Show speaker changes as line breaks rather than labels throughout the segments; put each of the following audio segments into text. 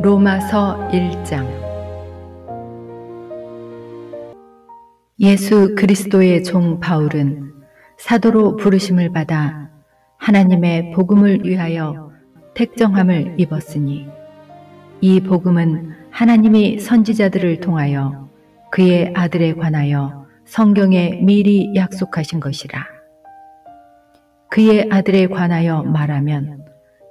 로마서 1장. 예수 그리스도의 종 바울은 사도로 부르심을 받아 하나님의 복음을 위하여 택정함을 입었으니, 이 복음은 하나님이 선지자들을 통하여 그의 아들에 관하여 성경에 미리 약속하신 것이라. 그의 아들에 관하여 말하면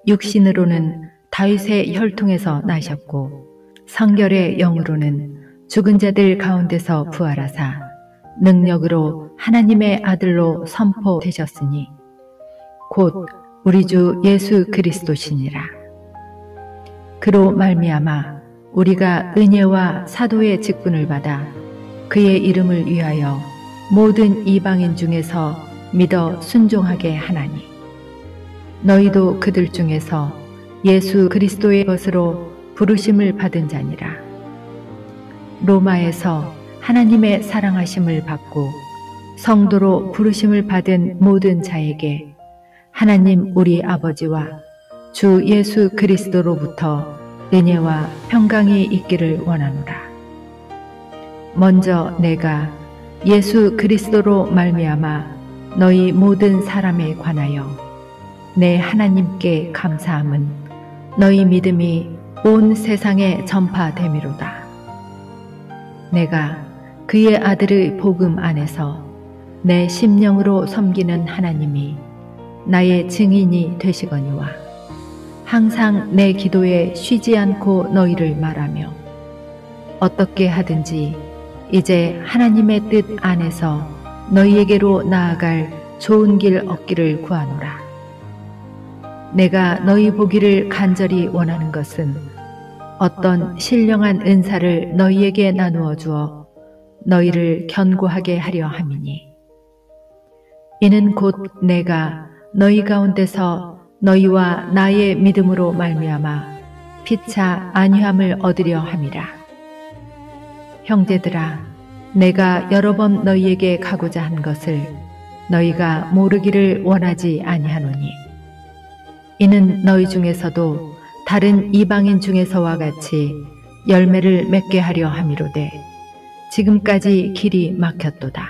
육신으로는 다윗의 혈통에서 나셨고 성결의 영으로는 죽은 자들 가운데서 부활하사 능력으로 하나님의 아들로 선포되셨으니 곧 우리 주 예수 그리스도시니라. 그로 말미암아 우리가 은혜와 사도의 직분을 받아 그의 이름을 위하여 모든 이방인 중에서 믿어 순종하게 하나니, 너희도 그들 중에서 예수 그리스도의 것으로 부르심을 받은 자니라. 로마에서 하나님의 사랑하심을 받고 성도로 부르심을 받은 모든 자에게 하나님 우리 아버지와 주 예수 그리스도로부터 은혜와 평강이 있기를 원하노라. 먼저 내가 예수 그리스도로 말미암아 너희 모든 사람에 관하여 내 하나님께 감사함은 너희 믿음이 온 세상에 전파됨이로다. 내가 그의 아들의 복음 안에서 내 심령으로 섬기는 하나님이 나의 증인이 되시거니와, 항상 내 기도에 쉬지 않고 너희를 말하며 어떻게 하든지 이제 하나님의 뜻 안에서 너희에게로 나아갈 좋은 길 얻기를 구하노라. 내가 너희 보기를 간절히 원하는 것은 어떤 신령한 은사를 너희에게 나누어 주어 너희를 견고하게 하려 함이니, 이는 곧 내가 너희 가운데서 너희와 나의 믿음으로 말미암아 피차 안위함을 얻으려 함이라. 형제들아, 내가 여러 번 너희에게 가고자 한 것을 너희가 모르기를 원하지 아니하노니, 이는 너희 중에서도 다른 이방인 중에서와 같이 열매를 맺게 하려 함이로되 지금까지 길이 막혔도다.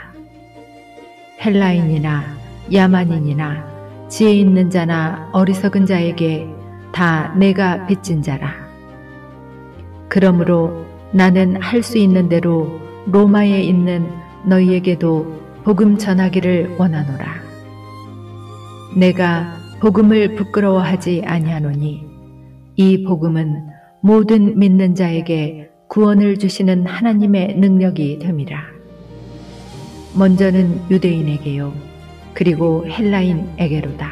헬라인이나 야만인이나 지혜 있는 자나 어리석은 자에게 다 내가 빚진 자라. 그러므로 나는 할 수 있는 대로 로마에 있는 너희에게도 복음 전하기를 원하노라. 내가 복음을 부끄러워하지 아니하노니 이 복음은 모든 믿는 자에게 구원을 주시는 하나님의 능력이 됨이라. 먼저는 유대인에게요, 그리고 헬라인에게로다.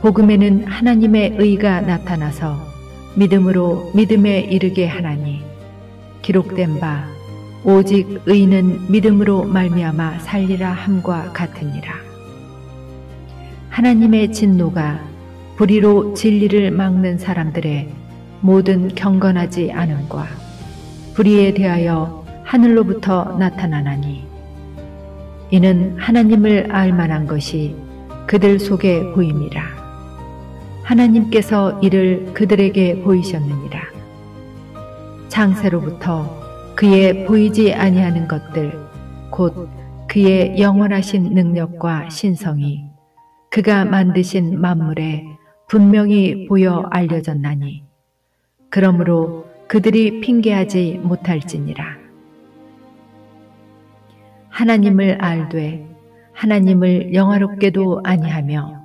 복음에는 하나님의 의가 나타나서 믿음으로 믿음에 이르게 하나니, 기록된 바 오직 의는 믿음으로 말미암아 살리라 함과 같으니라. 하나님의 진노가 불의로 진리를 막는 사람들의 모든 경건하지 않음과 불의에 대하여 하늘로부터 나타나나니, 이는 하나님을 알 만한 것이 그들 속에 보임이라. 하나님께서 이를 그들에게 보이셨느니라. 창세로부터 그의 보이지 아니하는 것들, 곧 그의 영원하신 능력과 신성이 그가 만드신 만물에 분명히 보여 알려졌나니, 그러므로 그들이 핑계하지 못할지니라. 하나님을 알되 하나님을 영화롭게도 아니하며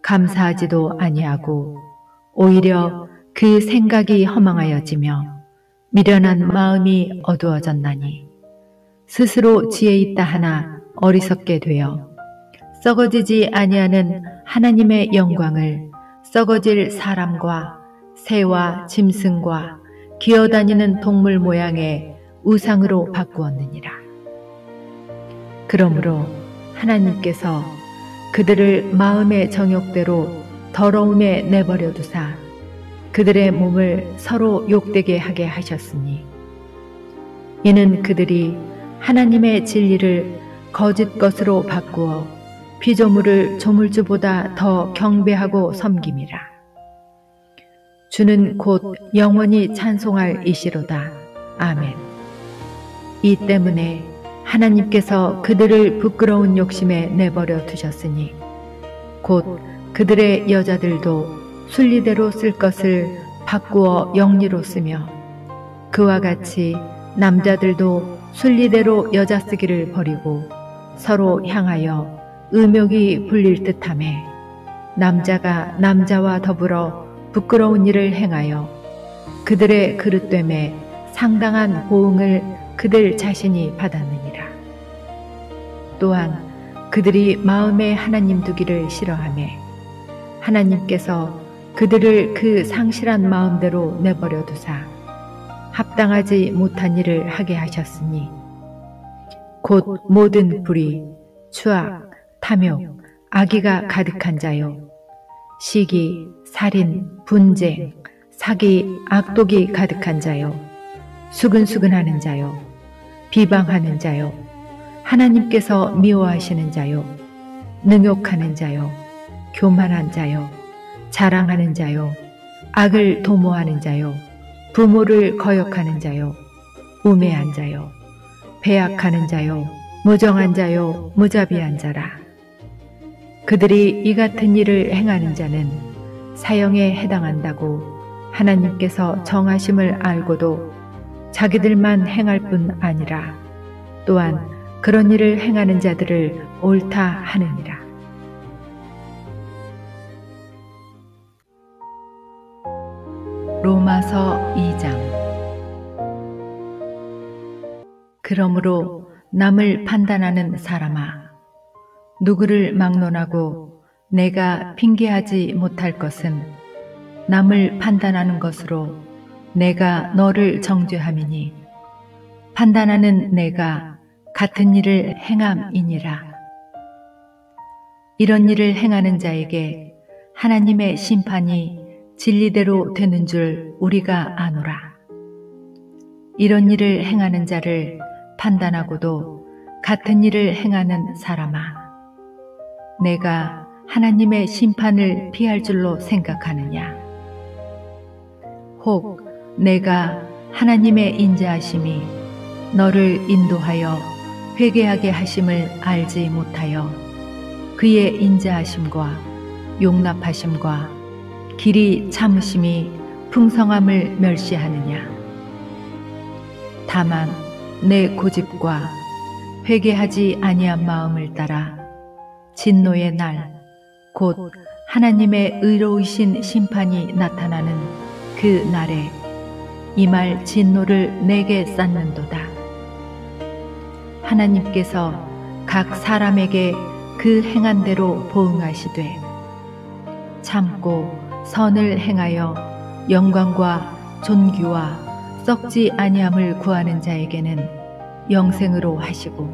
감사하지도 아니하고 오히려 그 생각이 허망하여지며 미련한 마음이 어두워졌나니, 스스로 지혜 있다 하나 어리석게 되어 썩어지지 아니하는 하나님의 영광을 썩어질 사람과 새와 짐승과 기어다니는 동물 모양의 우상으로 바꾸었느니라. 그러므로 하나님께서 그들을 마음의 정욕대로 더러움에 내버려 두사 그들의 몸을 서로 욕되게 하게 하셨으니, 이는 그들이 하나님의 진리를 거짓 것으로 바꾸어 피조물을 조물주보다 더 경배하고 섬김이라. 주는 곧 영원히 찬송할 이시로다. 아멘. 이 때문에 하나님께서 그들을 부끄러운 욕심에 내버려 두셨으니 곧 그들의 여자들도 순리대로 쓸 것을 바꾸어 영리로 쓰며 그와 같이 남자들도 순리대로 여자 쓰기를 버리고 서로 향하여 음욕이 불릴 듯하매 남자가 남자와 더불어 부끄러운 일을 행하여 그들의 그릇됨에 상당한 보응을 그들 자신이 받았느니라. 또한 그들이 마음에 하나님 두기를 싫어하매 하나님께서 그들을 그 상실한 마음대로 내버려 두사 합당하지 못한 일을 하게 하셨으니 곧 모든 불의, 추악, 탐욕, 악의가 가득한 자요 시기, 살인, 분쟁, 사기, 악독이 가득한 자요 수근수근하는 자요 비방하는 자요 하나님께서 미워하시는 자요 능욕하는 자요 교만한 자요 자랑하는 자요 악을 도모하는 자요 부모를 거역하는 자요 우매한 자요 배약하는 자요 무정한 자요 무자비한 자라. 그들이 이 같은 일을 행하는 자는 사형에 해당한다고 하나님께서 정하심을 알고도 자기들만 행할 뿐 아니라 또한 그런 일을 행하는 자들을 옳다 하느니라. 로마서 2장. 그러므로 남을 판단하는 사람아, 누구를 막론하고 내가 핑계하지 못할 것은 남을 판단하는 것으로 내가 너를 정죄함이니 판단하는 내가 같은 일을 행함이니라. 이런 일을 행하는 자에게 하나님의 심판이 진리대로 되는 줄 우리가 아노라. 이런 일을 행하는 자를 판단하고도 같은 일을 행하는 사람아, 내가 하나님의 심판을 피할 줄로 생각하느냐? 혹 내가 하나님의 인자하심이 너를 인도하여 회개하게 하심을 알지 못하여 그의 인자하심과 용납하심과 길이 참으심이 풍성함을 멸시하느냐? 다만 내 고집과 회개하지 아니한 마음을 따라 진노의 날, 곧 하나님의 의로우신 심판이 나타나는 그 날에 임할 진노를 내게 쌓는도다. 하나님께서 각 사람에게 그 행한 대로 보응하시되 참고 선을 행하여 영광과 존귀와 썩지 아니함을 구하는 자에게는 영생으로 하시고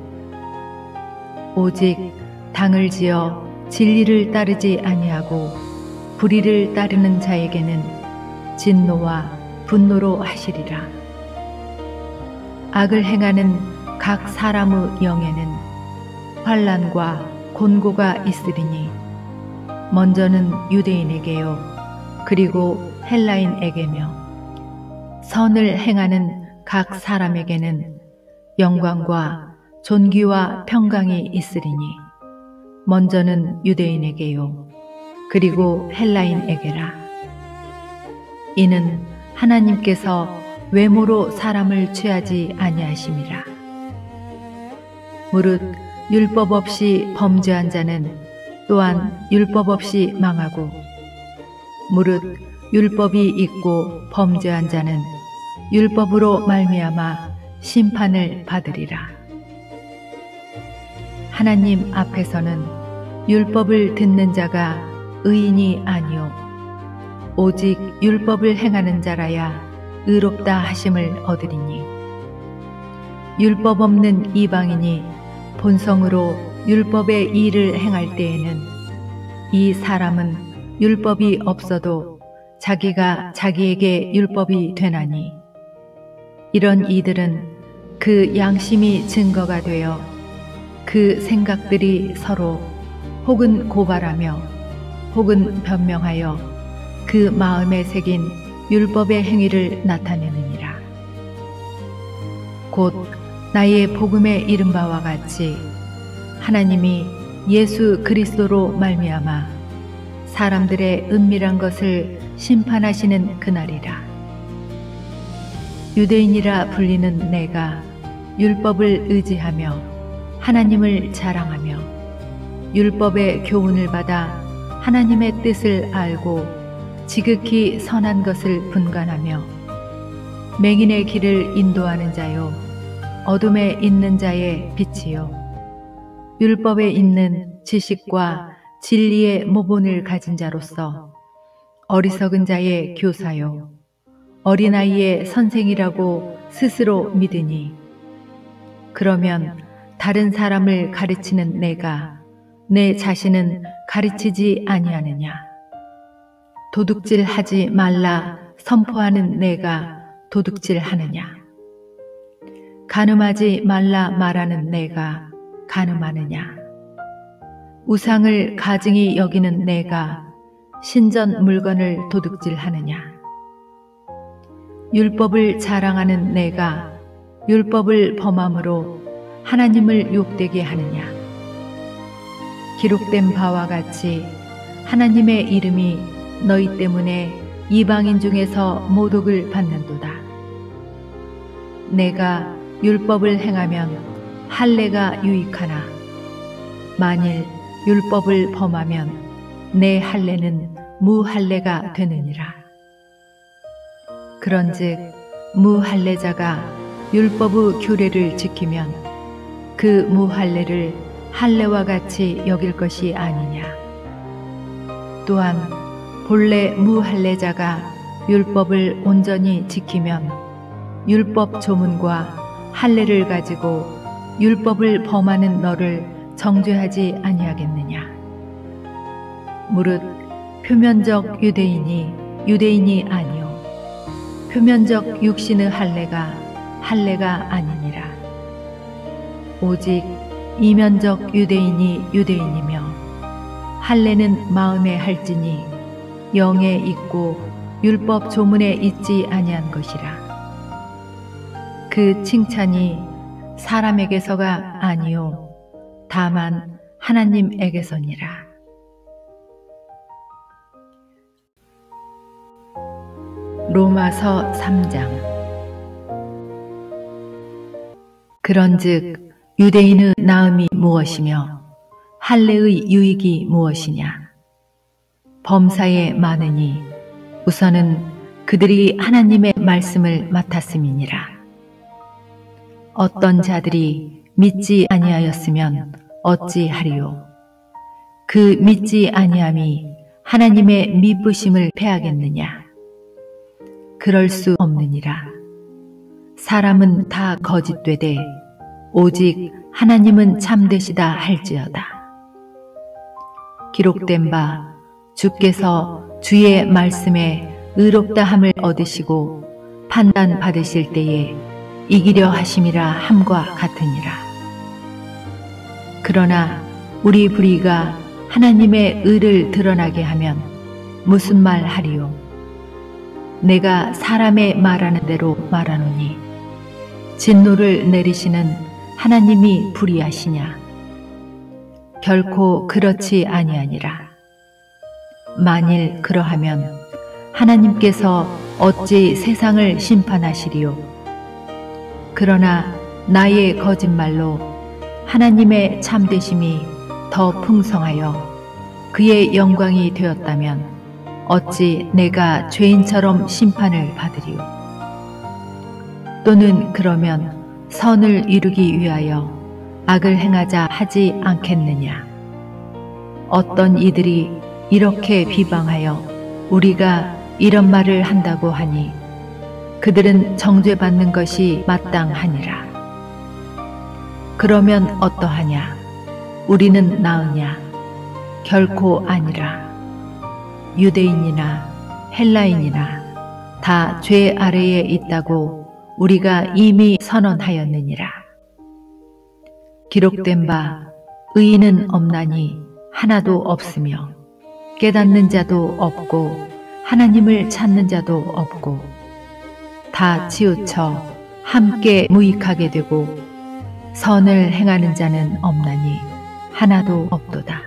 오직 당을 지어 진리를 따르지 아니하고 불의를 따르는 자에게는 진노와 분노로 하시리라. 악을 행하는 각 사람의 영에는 환난과 곤고가 있으리니 먼저는 유대인에게요 그리고 헬라인에게며 선을 행하는 각 사람에게는 영광과 존귀와 평강이 있으리니 먼저는 유대인에게요 그리고 헬라인에게라. 이는 하나님께서 외모로 사람을 취하지 아니하심이라. 무릇 율법 없이 범죄한 자는 또한 율법 없이 망하고 무릇 율법이 있고 범죄한 자는 율법으로 말미암아 심판을 받으리라. 하나님 앞에서는 율법을 듣는 자가 의인이 아니요 오직 율법을 행하는 자라야 의롭다 하심을 얻으리니 율법 없는 이방인이 본성으로 율법의 일을 행할 때에는 이 사람은 율법이 없어도 자기가 자기에게 율법이 되나니 이런 이들은 그 양심이 증거가 되어 그 생각들이 서로 혹은 고발하며 혹은 변명하여 그 마음에 새긴 율법의 행위를 나타내느니라. 곧 나의 복음에 이른 바와 같이 하나님이 예수 그리스도로 말미암아 사람들의 은밀한 것을 심판하시는 그날이라. 유대인이라 불리는 내가 율법을 의지하며 하나님을 자랑하며 율법의 교훈을 받아 하나님의 뜻을 알고 지극히 선한 것을 분간하며 맹인의 길을 인도하는 자요 어둠에 있는 자의 빛이요 율법에 있는 지식과 진리의 모본을 가진 자로서 어리석은 자의 교사요 어린아이의 선생이라고 스스로 믿으니 그러면 다른 사람을 가르치는 내가 내 자신은 가르치지 아니하느냐? 도둑질하지 말라 선포하는 내가 도둑질하느냐? 간음하지 말라 말하는 내가 간음하느냐? 우상을 가증히 여기는 내가 신전 물건을 도둑질하느냐? 율법을 자랑하는 내가 율법을 범함으로 하나님을 욕되게 하느냐? 기록된 바와 같이 하나님의 이름이 너희 때문에 이방인 중에서 모독을 받는도다. 내가 율법을 행하면 할례가 유익하나 만일 율법을 범하면 내 할례는 무할례가 되느니라. 그런즉 무할례자가 율법의 규례를 지키면 그 무할례를 할례와 같이 여길 것이 아니냐. 또한 본래 무할례자가 율법을 온전히 지키면 율법 조문과 할례를 가지고 율법을 범하는 너를 정죄하지 아니하겠느냐. 무릇 표면적 유대인이 유대인이 아니요 표면적 육신의 할례가 아니니라. 오직 이면적 유대인이 유대인이며 할례는 마음에 할지니 영에 있고 율법 조문에 있지 아니한 것이라. 그 칭찬이 사람에게서가 아니요 다만 하나님에게서니라. 로마서 3장. 그런즉 유대인의 나음이 무엇이며 할례의 유익이 무엇이냐? 범사에 많으니 우선은 그들이 하나님의 말씀을 맡았음이니라. 어떤 자들이 믿지 아니하였으면 어찌하리요? 그 믿지 아니함이 하나님의 미쁘심을 패하겠느냐? 그럴 수 없느니라. 사람은 다 거짓되되 오직 하나님은 참되시다 할지어다. 기록된 바 주께서 주의 말씀에 의롭다함을 얻으시고 판단 받으실 때에 이기려 하심이라 함과 같으니라. 그러나 우리 불의가 하나님의 의를 드러나게 하면 무슨 말 하리요? 내가 사람의 말하는 대로 말하노니 진노를 내리시는 하나님이 불의하시냐? 결코 그렇지 아니하니라. 만일 그러하면 하나님께서 어찌 세상을 심판하시리요? 그러나 나의 거짓말로 하나님의 참되심이 더 풍성하여 그의 영광이 되었다면 어찌 내가 죄인처럼 심판을 받으리요? 또는 그러면 선을 이루기 위하여 악을 행하자 하지 않겠느냐? 어떤 이들이 이렇게 비방하여 우리가 이런 말을 한다고 하니 그들은 정죄받는 것이 마땅하니라. 그러면 어떠하냐? 우리는 나으냐? 결코 아니라. 유대인이나 헬라인이나 다 죄 아래에 있다고 우리가 이미 선언하였느니라. 기록된 바 의인은 없나니 하나도 없으며 깨닫는 자도 없고 하나님을 찾는 자도 없고 다 치우쳐 함께 무익하게 되고 선을 행하는 자는 없나니 하나도 없도다.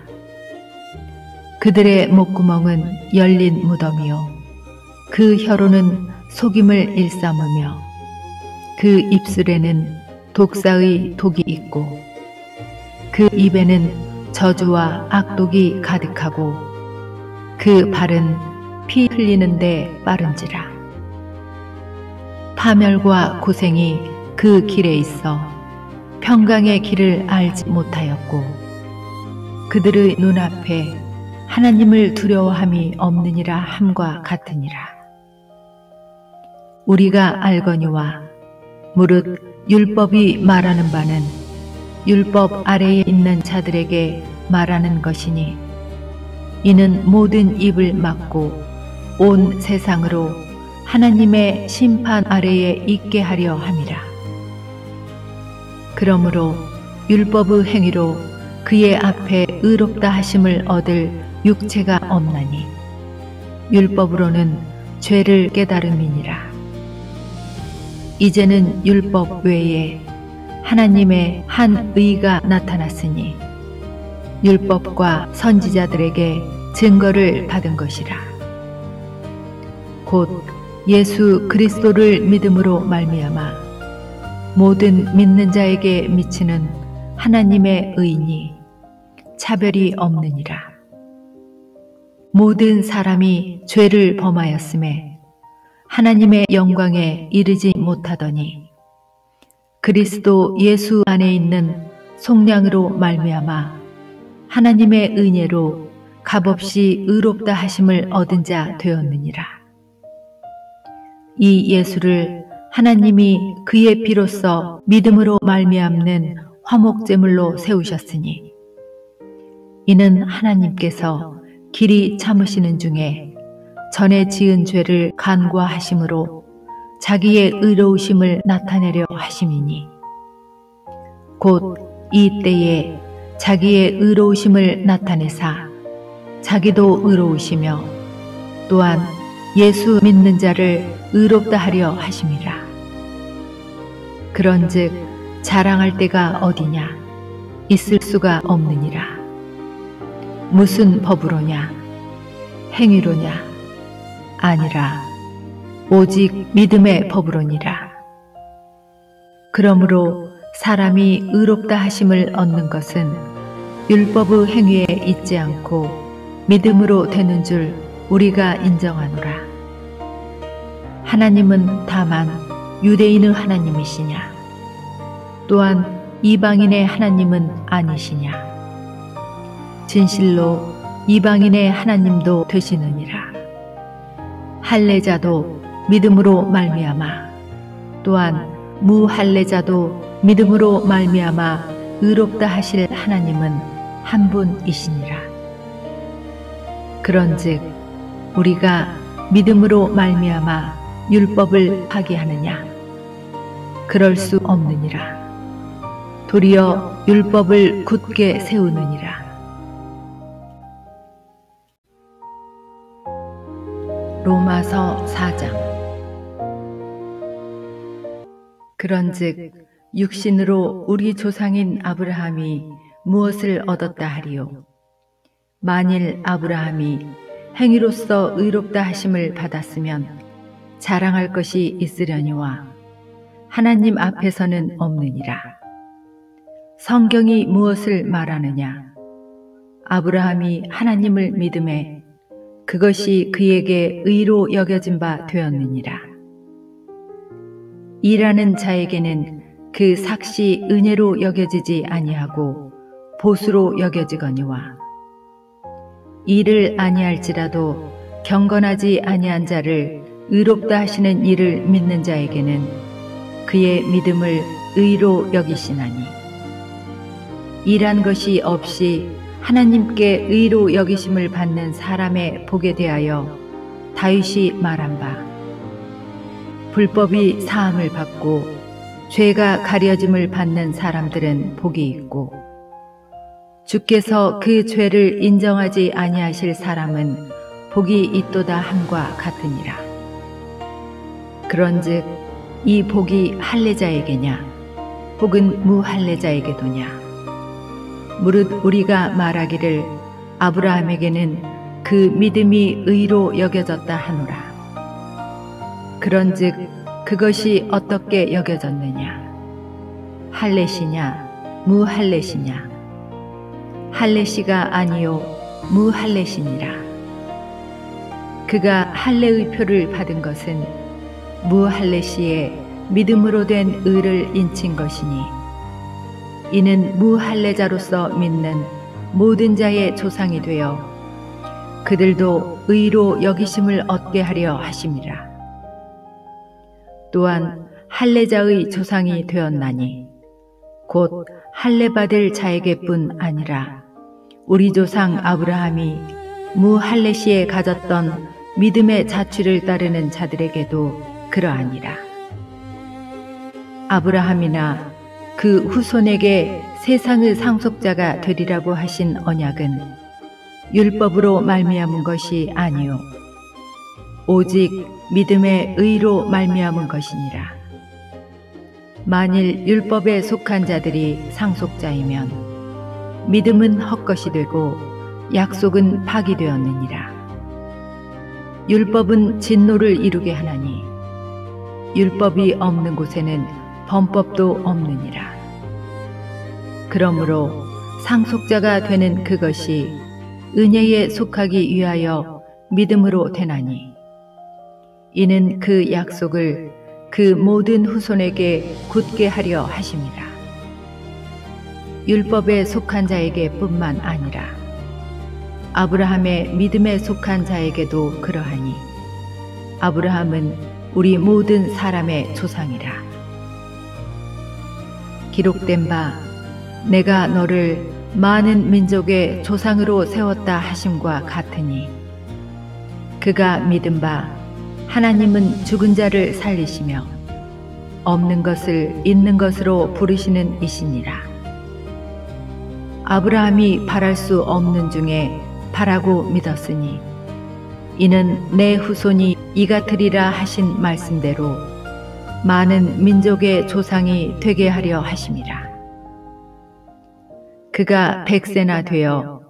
그들의 목구멍은 열린 무덤이요 그 혀로는 속임을 일삼으며 그 입술에는 독사의 독이 있고 그 입에는 저주와 악독이 가득하고 그 발은 피 흘리는데 빠른지라. 파멸과 고생이 그 길에 있어 평강의 길을 알지 못하였고 그들의 눈앞에 하나님을 두려워함이 없느니라 함과 같으니라. 우리가 알거니와 무릇 율법이 말하는 바는 율법 아래에 있는 자들에게 말하는 것이니 이는 모든 입을 막고 온 세상으로 하나님의 심판 아래에 있게 하려 함이라. 그러므로 율법의 행위로 그의 앞에 의롭다 하심을 얻을 육체가 없나니 율법으로는 죄를 깨달음이니라. 이제는 율법 외에 하나님의 한 의가 나타났으니 율법과 선지자들에게 증거를 받은 것이라. 곧 예수 그리스도를 믿음으로 말미암아 모든 믿는 자에게 미치는 하나님의 의니 차별이 없느니라. 모든 사람이 죄를 범하였음에 하나님의 영광에 이르지 못하더니 그리스도 예수 안에 있는 속량으로 말미암아 하나님의 은혜로 값없이 의롭다 하심을 얻은 자 되었느니라. 이 예수를 하나님이 그의 피로써 믿음으로 말미암는 화목제물로 세우셨으니 이는 하나님께서 길이 참으시는 중에 전에 지은 죄를 간과하심으로 자기의 의로우심을 나타내려 하심이니 곧 이 때에 자기의 의로우심을 나타내사 자기도 의로우시며 또한 예수 믿는 자를 의롭다 하려 하심이라. 그런즉 자랑할 데가 어디냐? 있을 수가 없느니라. 무슨 법으로냐? 행위로냐? 아니라 오직 믿음의 법으로니라. 그러므로 사람이 의롭다 하심을 얻는 것은 율법의 행위에 있지 않고 믿음으로 되는 줄 우리가 인정하노라. 하나님은 다만 유대인의 하나님이시냐? 또한 이방인의 하나님은 아니시냐? 진실로 이방인의 하나님도 되시느니라. 할례자도 믿음으로 말미암아 또한 무할례자도 믿음으로 말미암아 의롭다 하실 하나님은 한 분이시니라. 그런즉 우리가 믿음으로 말미암아 율법을 파기하느냐? 그럴 수 없느니라. 도리어 율법을 굳게 세우느니라. 로마서 4장. 그런즉 육신으로 우리 조상인 아브라함이 무엇을 얻었다 하리요? 만일 아브라함이 행위로서 의롭다 하심을 받았으면 자랑할 것이 있으려니와 하나님 앞에서는 없느니라. 성경이 무엇을 말하느냐? 아브라함이 하나님을 믿음에 그것이 그에게 의로 여겨진 바 되었느니라. 일하는 자에게는 그 삭시 은혜로 여겨지지 아니하고 보수로 여겨지거니와 일을 아니할지라도 경건하지 아니한 자를 의롭다 하시는 이를 믿는 자에게는 그의 믿음을 의로 여기시나니 일한 것이 없이 하나님께 의로 여기심을 받는 사람의 복에 대하여 다윗이 말한 바 불법이 사함을 받고 죄가 가려짐을 받는 사람들은 복이 있고 주께서 그 죄를 인정하지 아니하실 사람은 복이 있도다 함과 같으니라. 그런즉 이 복이 할례자에게냐 혹은 무할례자에게도냐? 무릇 우리가 말하기를 아브라함에게는 그 믿음이 의로 여겨졌다 하노라. 그런즉 그것이 어떻게 여겨졌느냐? 할례시냐 무할례시냐? 할례시가 아니요 무할례시니라. 그가 할례의 표를 받은 것은 무할례시에 믿음으로 된 의를 인친 것이니 이는 무할례자로서 믿는 모든 자의 조상이 되어 그들도 의로 여기심을 얻게 하려 하심이라. 또한 할례자의 조상이 되었나니 곧 할례받을 자에게뿐 아니라 우리 조상 아브라함이 무할례시에 가졌던 믿음의 자취를 따르는 자들에게도 그러하니라. 아브라함이나 그 후손에게 세상의 상속자가 되리라고 하신 언약은 율법으로 말미암은 것이 아니요 오직 믿음의 의로 말미암은 것이니라. 만일 율법에 속한 자들이 상속자이면 믿음은 헛것이 되고 약속은 파기되었느니라. 율법은 진노를 이루게 하나니 율법이 없는 곳에는 범법도 없느니라. 그러므로 상속자가 되는 그것이 은혜에 속하기 위하여 믿음으로 되나니 이는 그 약속을 그 모든 후손에게 굳게 하려 하심이라. 율법에 속한 자에게 뿐만 아니라 아브라함의 믿음에 속한 자에게도 그러하니 아브라함은 우리 모든 사람의 조상이라. 기록된 바 내가 너를 많은 민족의 조상으로 세웠다 하심과 같으니 그가 믿은 바 하나님은 죽은 자를 살리시며 없는 것을 있는 것으로 부르시는 이시니라. 아브라함이 바랄 수 없는 중에 바라고 믿었으니 이는 내 후손이 이같으리라 하신 말씀대로 많은 민족의 조상이 되게 하려 하심이라. 그가 100세나 되어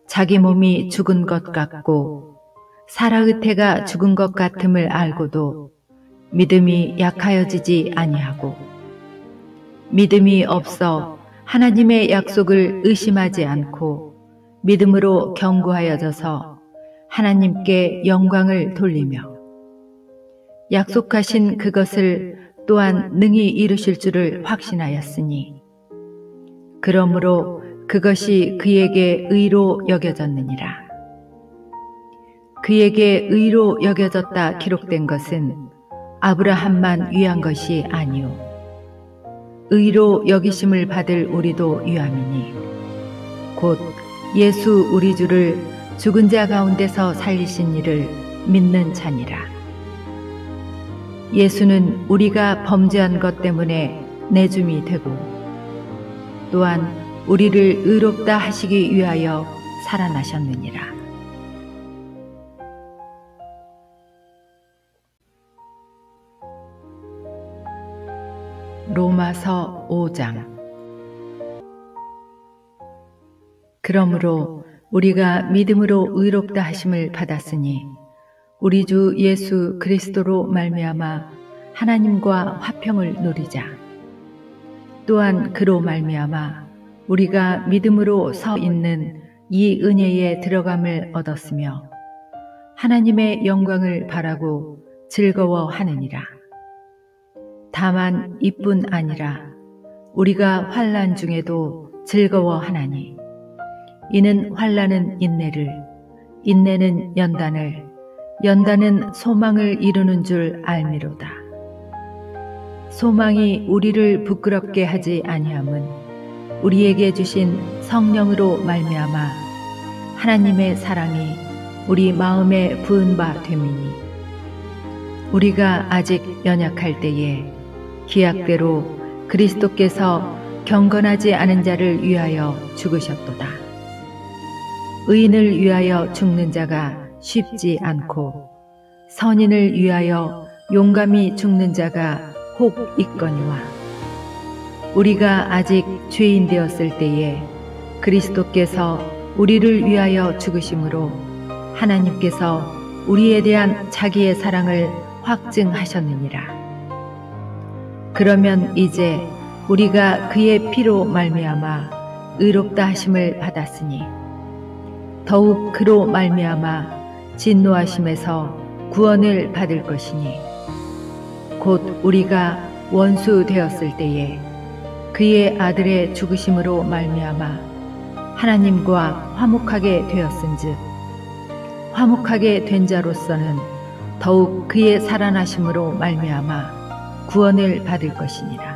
자기 몸이 죽은 것 같고 사라의 태가 죽은 것 같음을 알고도 믿음이 약하여지지 아니하고 믿음이 없어 하나님의 약속을 의심하지 않고 믿음으로 견고하여져서 하나님께 영광을 돌리며 약속하신 그것을 또한 능히 이루실 줄을 확신하였으니 그러므로 그것이 그에게 의로 여겨졌느니라. 그에게 의로 여겨졌다 기록된 것은 아브라함만 위한 것이 아니요 의로 여기심을 받을 우리도 위함이니 곧 예수 우리 주를 죽은 자 가운데서 살리신 이를 믿는 자니라. 예수는 우리가 범죄한 것 때문에 내줌이 되고 또한 우리를 의롭다 하시기 위하여 살아나셨느니라. 로마서 5장. 그러므로 우리가 믿음으로 의롭다 하심을 받았으니 우리 주 예수 그리스도로 말미암아 하나님과 화평을 누리자. 또한 그로 말미암아 우리가 믿음으로 서 있는 이 은혜에 들어감을 얻었으며 하나님의 영광을 바라고 즐거워하느니라. 다만 이뿐 아니라 우리가 환난 중에도 즐거워하나니 이는 환난은 인내를, 인내는 연단을, 연단은 소망을 이루는 줄 알미로다. 소망이 우리를 부끄럽게 하지 아니함은 우리에게 주신 성령으로 말미암아 하나님의 사랑이 우리 마음에 부은 바 됨이니 우리가 아직 연약할 때에 기약대로 그리스도께서 경건하지 않은 자를 위하여 죽으셨도다. 의인을 위하여 죽는 자가 쉽지 않고 선인을 위하여 용감히 죽는 자가 혹 있거니와 우리가 아직 죄인 되었을 때에 그리스도께서 우리를 위하여 죽으심으로 하나님께서 우리에 대한 자기의 사랑을 확증하셨느니라. 그러면 이제 우리가 그의 피로 말미암아 의롭다 하심을 받았으니 더욱 그로 말미암아 진노하심에서 구원을 받을 것이니 곧 우리가 원수 되었을 때에 그의 아들의 죽으심으로 말미암아 하나님과 화목하게 되었은즉 화목하게 된 자로서는 더욱 그의 살아나심으로 말미암아 구원을 받을 것이니라.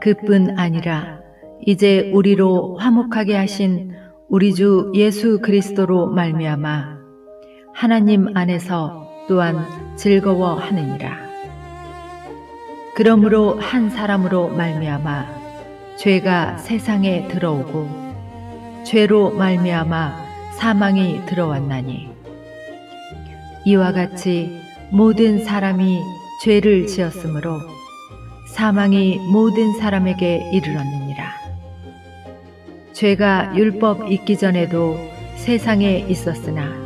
그뿐 아니라 이제 우리로 화목하게 하신 우리 주 예수 그리스도로 말미암아 하나님 안에서 또한 즐거워하느니라. 그러므로 한 사람으로 말미암아 죄가 세상에 들어오고 죄로 말미암아 사망이 들어왔나니 이와 같이 모든 사람이 죄를 지었으므로 사망이 모든 사람에게 이르렀느니라. 죄가 율법 있기 전에도 세상에 있었으나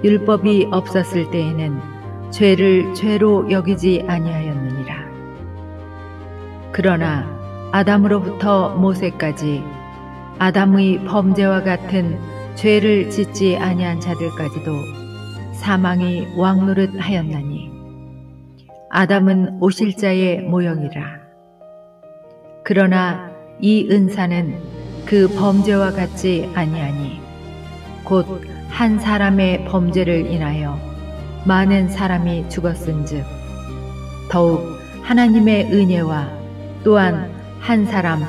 율법이 없었을 때에는 죄를 죄로 여기지 아니하였느니라. 그러나 아담으로부터 모세까지 아담의 범죄와 같은 죄를 짓지 아니한 자들까지도 사망이 왕노릇 하였나니 아담은 오실자의 모형이라. 그러나 이 은사는 그 범죄와 같지 아니하니 곧 한 사람의 범죄를 인하여 많은 사람이 죽었은즉 더욱 하나님의 은혜와 또한 한 사람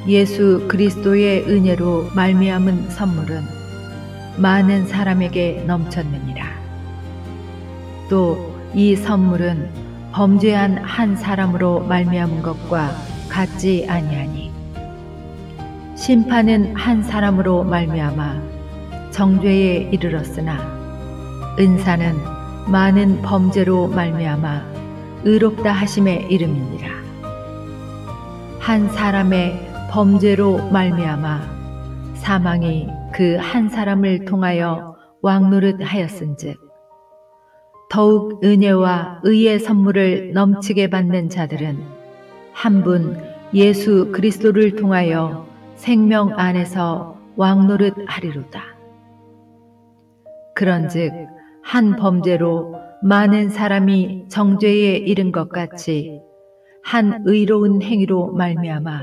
예수 그리스도의 은혜로 말미암은 선물은 많은 사람에게 넘쳤느니라. 또 이 선물은 범죄한 한 사람으로 말미암은 것과 같지 아니하니 심판은 한 사람으로 말미암아 정죄에 이르렀으나 은사는 많은 범죄로 말미암아 의롭다 하심에 이름이니라. 한 사람의 범죄로 말미암아 사망이 그 한 사람을 통하여 왕노릇 하였은즉 더욱 은혜와 의의 선물을 넘치게 받는 자들은 한 분 예수 그리스도를 통하여 생명 안에서 왕노릇 하리로다. 그런즉 한 범죄로 많은 사람이 정죄에 이른 것 같이 한 의로운 행위로 말미암아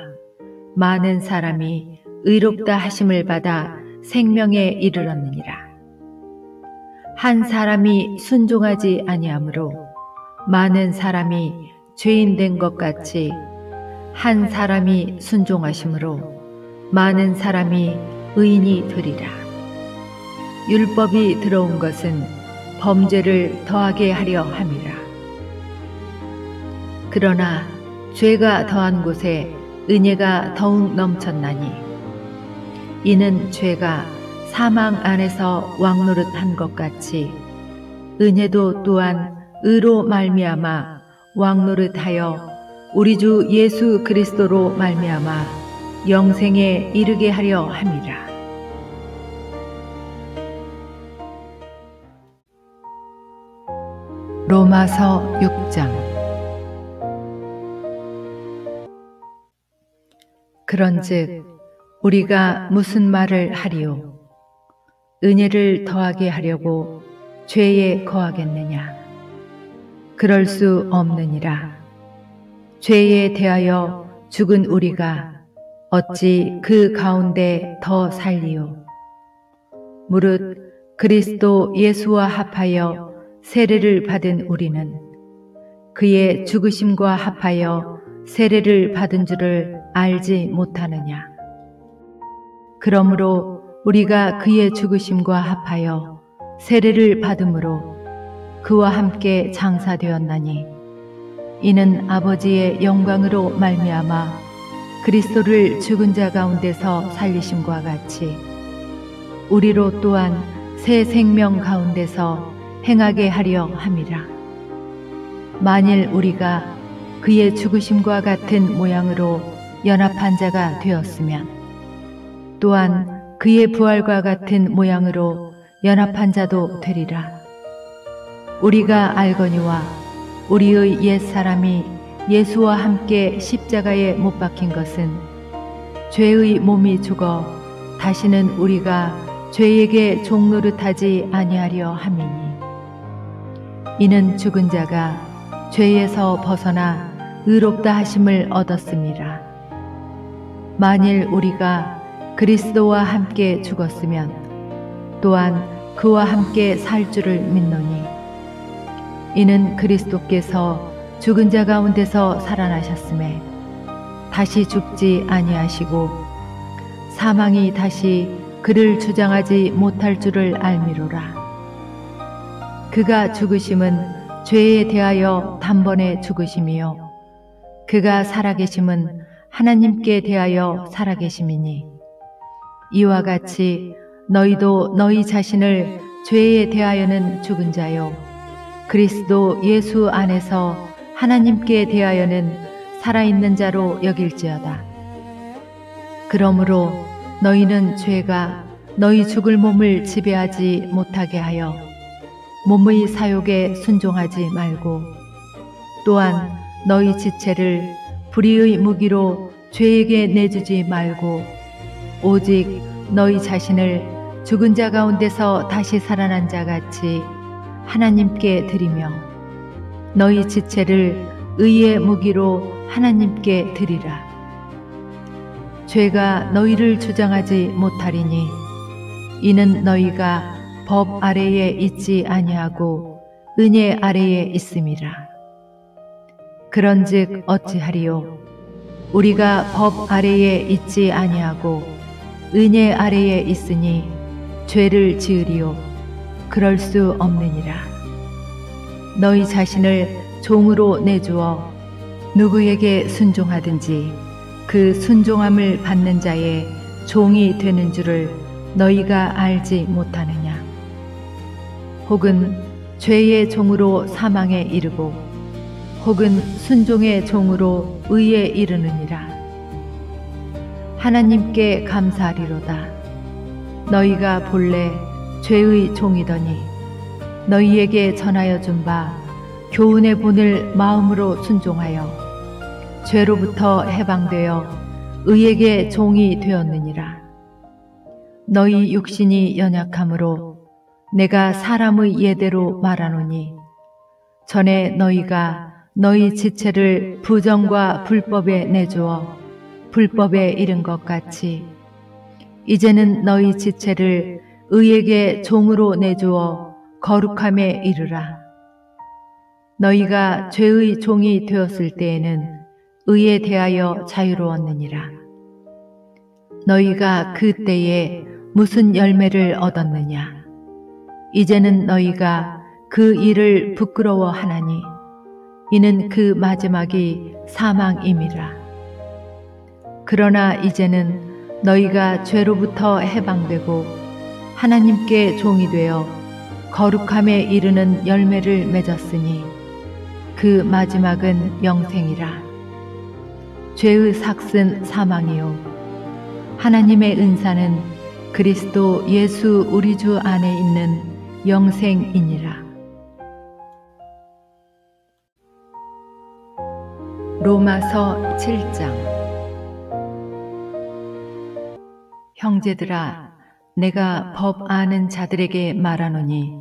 많은 사람이 의롭다 하심을 받아 생명에 이르렀느니라. 한 사람이 순종하지 아니하므로 많은 사람이 죄인 된 것 같이 한 사람이 순종하심으로 많은 사람이 의인이 되리라. 율법이 들어온 것은 범죄를 더하게 하려 함이라. 그러나 죄가 더한 곳에 은혜가 더욱 넘쳤나니 이는 죄가 사망 안에서 왕노릇한 것 같이 은혜도 또한 의로 말미암아 왕노릇하여 우리 주 예수 그리스도로 말미암아 영생에 이르게 하려 함이라. 로마서 6장. 그런즉 우리가 무슨 말을 하리요? 은혜를 더하게 하려고 죄에 거하겠느냐? 그럴 수 없느니라. 죄에 대하여 죽은 우리가 어찌 그 가운데 더 살리요? 무릇 그리스도 예수와 합하여 세례를 받은 우리는 그의 죽으심과 합하여 세례를 받은 줄을 알지 못하느냐? 그러므로 우리가 그의 죽으심과 합하여 세례를 받음으로 그와 함께 장사되었나니 이는 아버지의 영광으로 말미암아 그리스도를 죽은 자 가운데서 살리심과 같이 우리로 또한 새 생명 가운데서 행하게 하려 함이라. 만일 우리가 그의 죽으심과 같은 모양으로 연합한 자가 되었으면 또한 그의 부활과 같은 모양으로 연합한 자도 되리라. 우리가 알거니와 우리의 옛사람이 예수와 함께 십자가에 못 박힌 것은 죄의 몸이 죽어 다시는 우리가 죄에게 종노릇하지 아니하려 함이니, 이는 죽은 자가 죄에서 벗어나 의롭다 하심을 얻었음이라. 만일 우리가 그리스도와 함께 죽었으면 또한 그와 함께 살 줄을 믿노니, 이는 그리스도께서 죽은 자 가운데서 살아나셨음에 다시 죽지 아니하시고 사망이 다시 그를 주장하지 못할 줄을 알미로라. 그가 죽으심은 죄에 대하여 단번에 죽으심이요 그가 살아계심은 하나님께 대하여 살아계심이니, 이와 같이 너희도 너희 자신을 죄에 대하여는 죽은 자요 그리스도 예수 안에서 하나님께 대하여는 살아있는 자로 여길지어다. 그러므로 너희는 죄가 너희 죽을 몸을 지배하지 못하게 하여 몸의 사욕에 순종하지 말고, 또한 너희 지체를 불의의 무기로 죄에게 내주지 말고 오직 너희 자신을 죽은 자 가운데서 다시 살아난 자 같이 하나님께 드리며 너희 지체를 의의 무기로 하나님께 드리라. 죄가 너희를 주장하지 못하리니, 이는 너희가 법 아래에 있지 아니하고 은혜 아래에 있음이라. 그런즉 어찌하리요? 우리가 법 아래에 있지 아니하고 은혜 아래에 있으니 죄를 지으리요? 그럴 수 없느니라. 너희 자신을 종으로 내주어 누구에게 순종하든지 그 순종함을 받는 자의 종이 되는 줄을 너희가 알지 못하느냐? 혹은 죄의 종으로 사망에 이르고 혹은 순종의 종으로 의에 이르느니라. 하나님께 감사하리로다. 너희가 본래 죄의 종이더니 너희에게 전하여 준 바 교훈의 본을 마음으로 순종하여 죄로부터 해방되어 의에게 종이 되었느니라. 너희 육신이 연약함으로 내가 사람의 예대로 말하노니, 전에 너희가 너희 지체를 부정과 불법에 내주어 불법에 이른 것 같이 이제는 너희 지체를 의에게 종으로 내주어 거룩함에 이르라. 너희가 죄의 종이 되었을 때에는 의에 대하여 자유로웠느니라. 너희가 그 때에 무슨 열매를 얻었느냐? 이제는 너희가 그 일을 부끄러워하나니, 이는 그 마지막이 사망임이라. 그러나 이제는 너희가 죄로부터 해방되고 하나님께 종이 되어 거룩함에 이르는 열매를 맺었으니 그 마지막은 영생이라. 죄의 삭은 사망이요 하나님의 은사는 그리스도 예수 우리 주 안에 있는 영생이니라. 로마서 7장. 형제들아, 내가 법 아는 자들에게 말하노니,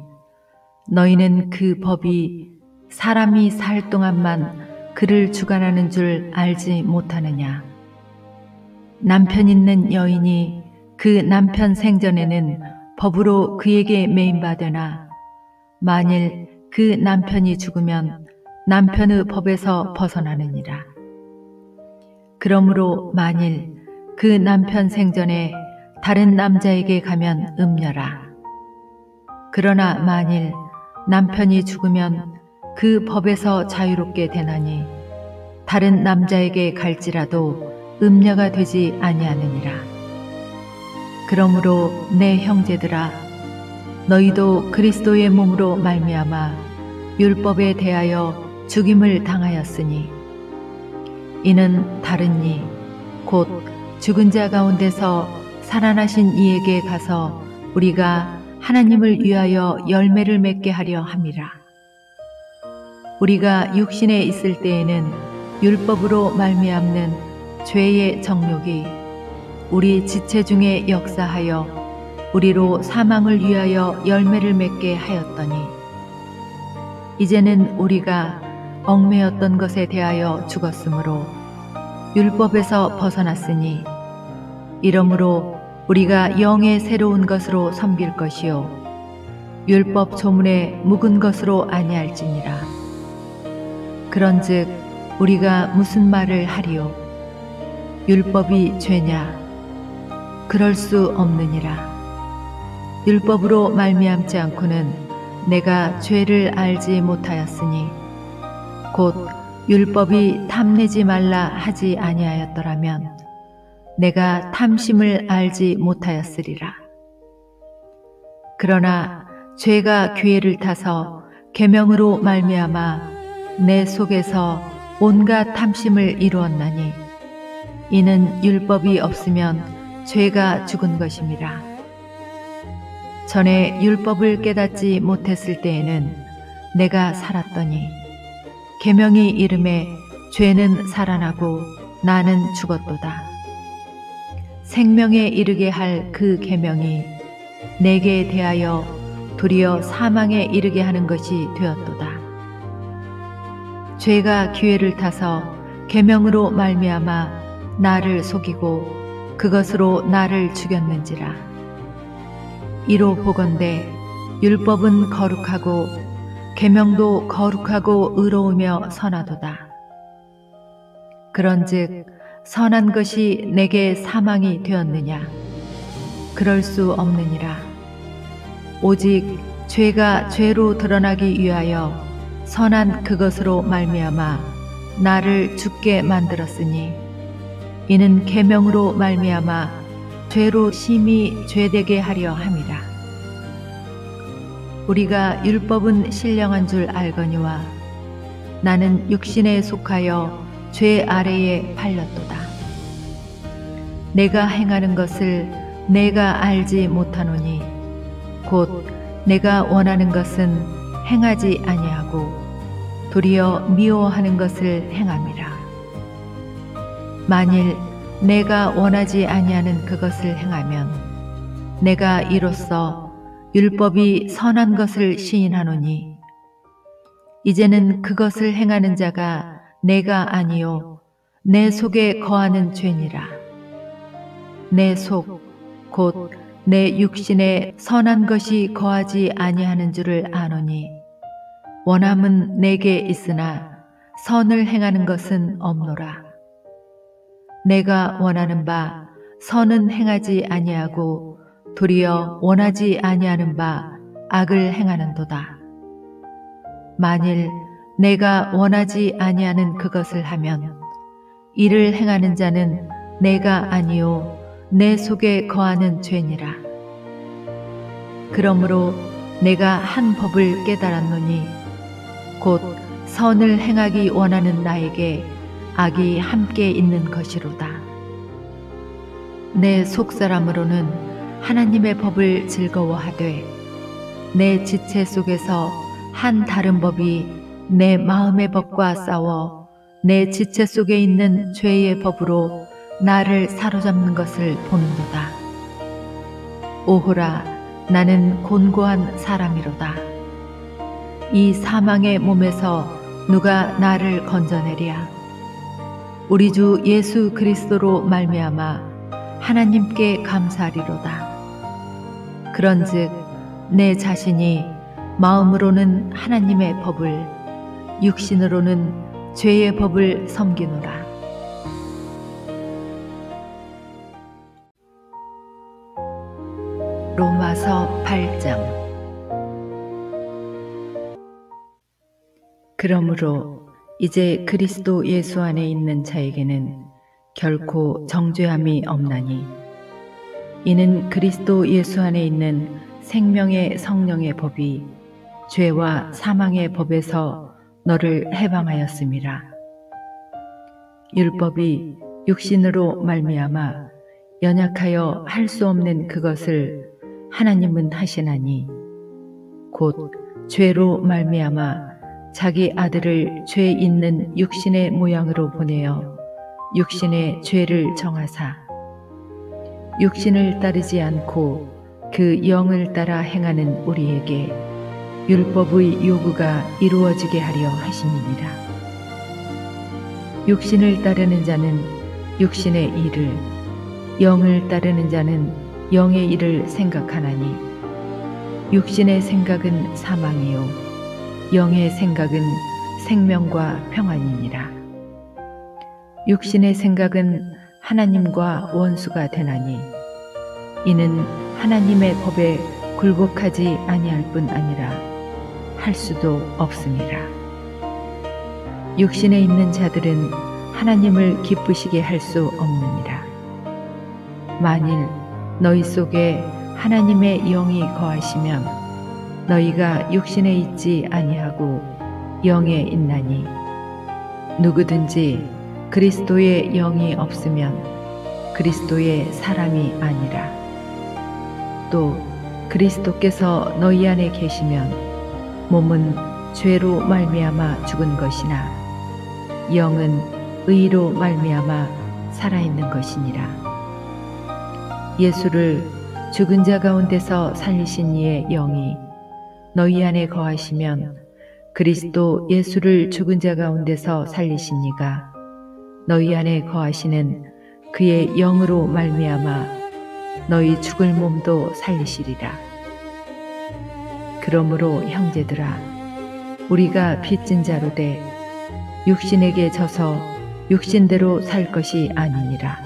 너희는 그 법이 사람이 살 동안만 그를 주관하는 줄 알지 못하느냐? 남편 있는 여인이 그 남편 생전에는 법으로 그에게 매인받으나, 만일 그 남편이 죽으면 남편의 법에서 벗어나느니라. 그러므로 만일 그 남편 생전에 다른 남자에게 가면 음녀라. 그러나 만일 남편이 죽으면 그 법에서 자유롭게 되나니 다른 남자에게 갈지라도 음녀가 되지 아니하느니라. 그러므로 내 형제들아, 너희도 그리스도의 몸으로 말미암아 율법에 대하여 죽임을 당하였으니 이는 다른 이 곧 죽은 자 가운데서 살아나신 이에게 가서 우리가 하나님을 위하여 열매를 맺게 하려 함이라. 우리가 육신에 있을 때에는 율법으로 말미암는 죄의 정욕이 우리 지체 중에 역사하여 우리로 사망을 위하여 열매를 맺게 하였더니 이제는 우리가 얽매였던 것에 대하여 죽었으므로 율법에서 벗어났으니 이러므로 우리가 영의 새로운 것으로 섬길 것이요 율법 조문에 묵은 것으로 아니할지니라. 그런즉 우리가 무슨 말을 하리요? 율법이 죄냐? 그럴 수 없느니라. 율법으로 말미암지 않고는 내가 죄를 알지 못하였으니 곧 율법이 탐내지 말라 하지 아니하였더라면 내가 탐심을 알지 못하였으리라. 그러나 죄가 기회를 타서 계명으로 말미암아 내 속에서 온갖 탐심을 이루었나니 이는 율법이 없으면 죄가 죽은 것임이라. 전에 율법을 깨닫지 못했을 때에는 내가 살았더니 계명이 이름에 죄는 살아나고 나는 죽었도다. 생명에 이르게 할 그 계명이 내게 대하여 도리어 사망에 이르게 하는 것이 되었도다. 죄가 기회를 타서 계명으로 말미암아 나를 속이고 그것으로 나를 죽였는지라. 이로 보건대 율법은 거룩하고 계명도 거룩하고 의로우며 선하도다. 그런즉 선한 것이 내게 사망이 되었느냐? 그럴 수 없느니라. 오직 죄가 죄로 드러나기 위하여 선한 그것으로 말미암아 나를 죽게 만들었으니 이는 계명으로 말미암아 죄로 심히 죄되게 하려 함이라. 우리가 율법은 신령한 줄 알거니와 나는 육신에 속하여 죄 아래에 팔렸도다. 내가 행하는 것을 내가 알지 못하노니 곧 내가 원하는 것은 행하지 아니하고 도리어 미워하는 것을 행함이라. 만일 내가 원하지 아니하는 그것을 행하면 내가 이로써 율법이 선한 것을 시인하노니 이제는 그것을 행하는 자가 내가 아니요 내 속에 거하는 죄니라. 내 속 곧 내 육신에 선한 것이 거하지 아니하는 줄을 아노니 원함은 내게 있으나 선을 행하는 것은 없노라. 내가 원하는 바 선은 행하지 아니하고 도리어 원하지 아니하는 바 악을 행하는도다. 만일 내가 원하지 아니하는 그것을 하면 이를 행하는 자는 내가 아니요 내 속에 거하는 죄니라. 그러므로 내가 한 법을 깨달았노니 곧 선을 행하기 원하는 나에게 악이 함께 있는 것이로다. 내 속사람으로는 하나님의 법을 즐거워하되 내 지체 속에서 한 다른 법이 내 마음의 법과 싸워 내 지체 속에 있는 죄의 법으로 나를 사로잡는 것을 보는도다. 오호라, 나는 곤고한 사람이로다. 이 사망의 몸에서 누가 나를 건져내랴? 우리 주 예수 그리스도로 말미암아 하나님께 감사하리로다. 그런즉 내 자신이 마음으로는 하나님의 법을, 육신으로는 죄의 법을 섬기노라. 로마서 8장. 그러므로 이제 그리스도 예수 안에 있는 자에게는 결코 정죄함이 없나니 이는 그리스도 예수 안에 있는 생명의 성령의 법이 죄와 사망의 법에서 너를 해방하였음이라. 율법이 육신으로 말미암아 연약하여 할 수 없는 그것을 하나님은 하시나니 곧 죄로 말미암아 자기 아들을 죄 있는 육신의 모양으로 보내어 육신의 죄를 정하사 육신을 따르지 않고 그 영을 따라 행하는 우리에게 율법의 요구가 이루어지게 하려 하심이니라. 육신을 따르는 자는 육신의 일을, 영을 따르는 자는 영의 일을 생각하나니 육신의 생각은 사망이요 영의 생각은 생명과 평안이니라. 육신의 생각은 하나님과 원수가 되나니 이는 하나님의 법에 굴복하지 아니할 뿐 아니라 할 수도 없음이라. 육신에 있는 자들은 하나님을 기쁘시게 할 수 없느니라. 만일 너희 속에 하나님의 영이 거하시면 너희가 육신에 있지 아니하고 영에 있나니 누구든지 그리스도의 영이 없으면 그리스도의 사람이 아니라. 또 그리스도께서 너희 안에 계시면 몸은 죄로 말미암아 죽은 것이나 영은 의로 말미암아 살아있는 것이니라. 예수를 죽은 자 가운데서 살리신 이의 영이 너희 안에 거하시면 그리스도 예수를 죽은 자 가운데서 살리신 이가 너희 안에 거하시는 그의 영으로 말미암아 너희 죽을 몸도 살리시리라. 그러므로 형제들아, 우리가 빚진 자로 돼 육신에게 져서 육신대로 살 것이 아니니라.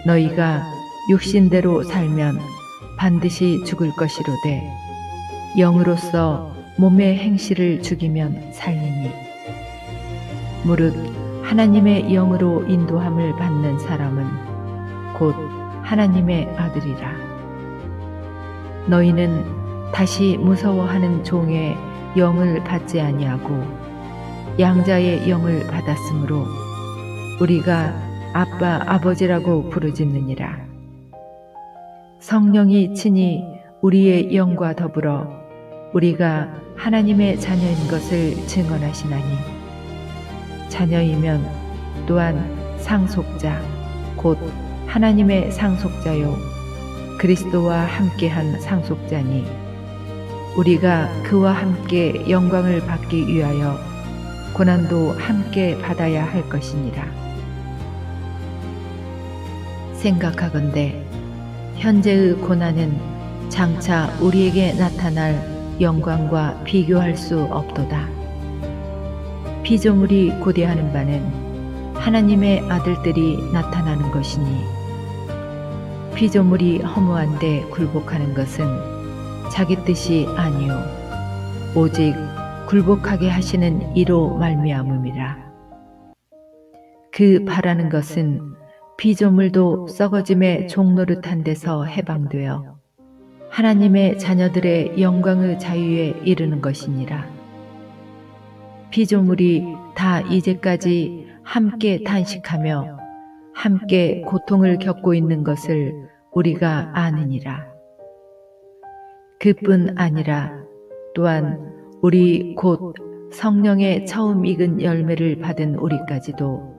너희가 육신대로 살면 반드시 죽을 것이로되 영으로서 몸의 행실을 죽이면 살리니 무릇 하나님의 영으로 인도함을 받는 사람은 곧 하나님의 아들이라. 너희는 다시 무서워하는 종의 영을 받지 아니하고 양자의 영을 받았으므로 우리가 아빠 아버지라고 부르짖느니라. 성령이 친히 우리의 영과 더불어 우리가 하나님의 자녀인 것을 증언하시나니 자녀이면 또한 상속자 곧 하나님의 상속자요 그리스도와 함께한 상속자니 우리가 그와 함께 영광을 받기 위하여 고난도 함께 받아야 할 것이니라. 생각하건대 현재의 고난은 장차 우리에게 나타날 영광과 비교할 수 없도다. 피조물이 고대하는 바는 하나님의 아들들이 나타나는 것이니 피조물이 허무한데 굴복하는 것은 자기 뜻이 아니요 오직 굴복하게 하시는 이로 말미암음이라. 그 바라는 것은 피조물도 썩어짐의 종노릇한 데서 해방되어 하나님의 자녀들의 영광의 자유에 이르는 것이니라. 피조물이 다 이제까지 함께 단식하며 함께 고통을 겪고 있는 것을 우리가 아느니라. 그뿐 아니라 또한 우리 곧 성령의 처음 익은 열매를 받은 우리까지도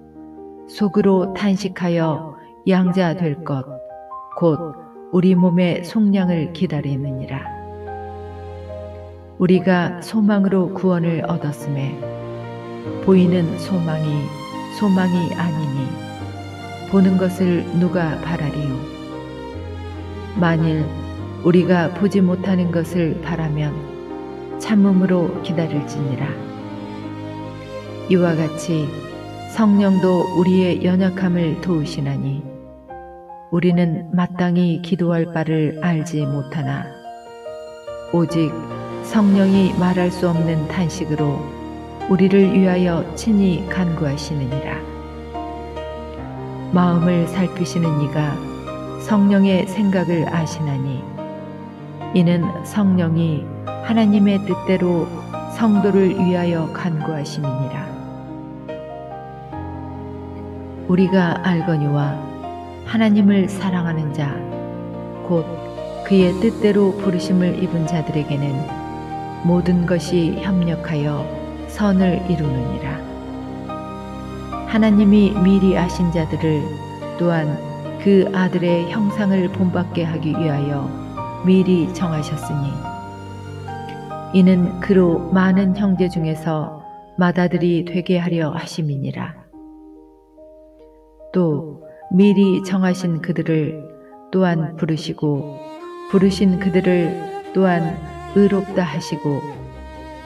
속으로 탄식하여 양자 될 것 곧 우리 몸의 속량을 기다리느니라. 우리가 소망으로 구원을 얻었음에 보이는 소망이 아니니 보는 것을 누가 바라리요. 만일 우리가 보지 못하는 것을 바라면 참음으로 기다릴지니라. 이와 같이 성령도 우리의 연약함을 도우시나니 우리는 마땅히 기도할 바를 알지 못하나 오직 성령이 말할 수 없는 탄식으로 우리를 위하여 친히 간구하시느니라. 마음을 살피시는 이가 성령의 생각을 아시나니 이는 성령이 하나님의 뜻대로 성도를 위하여 간구하심이니라. 우리가 알거니와 하나님을 사랑하는 자 곧 그의 뜻대로 부르심을 입은 자들에게는 모든 것이 협력하여 선을 이루느니라. 하나님이 미리 아신 자들을 또한 그 아들의 형상을 본받게 하기 위하여 미리 정하셨으니 이는 그로 많은 형제 중에서 맏아들이 되게 하려 하심이니라. 또 미리 정하신 그들을 또한 부르시고 부르신 그들을 또한 의롭다 하시고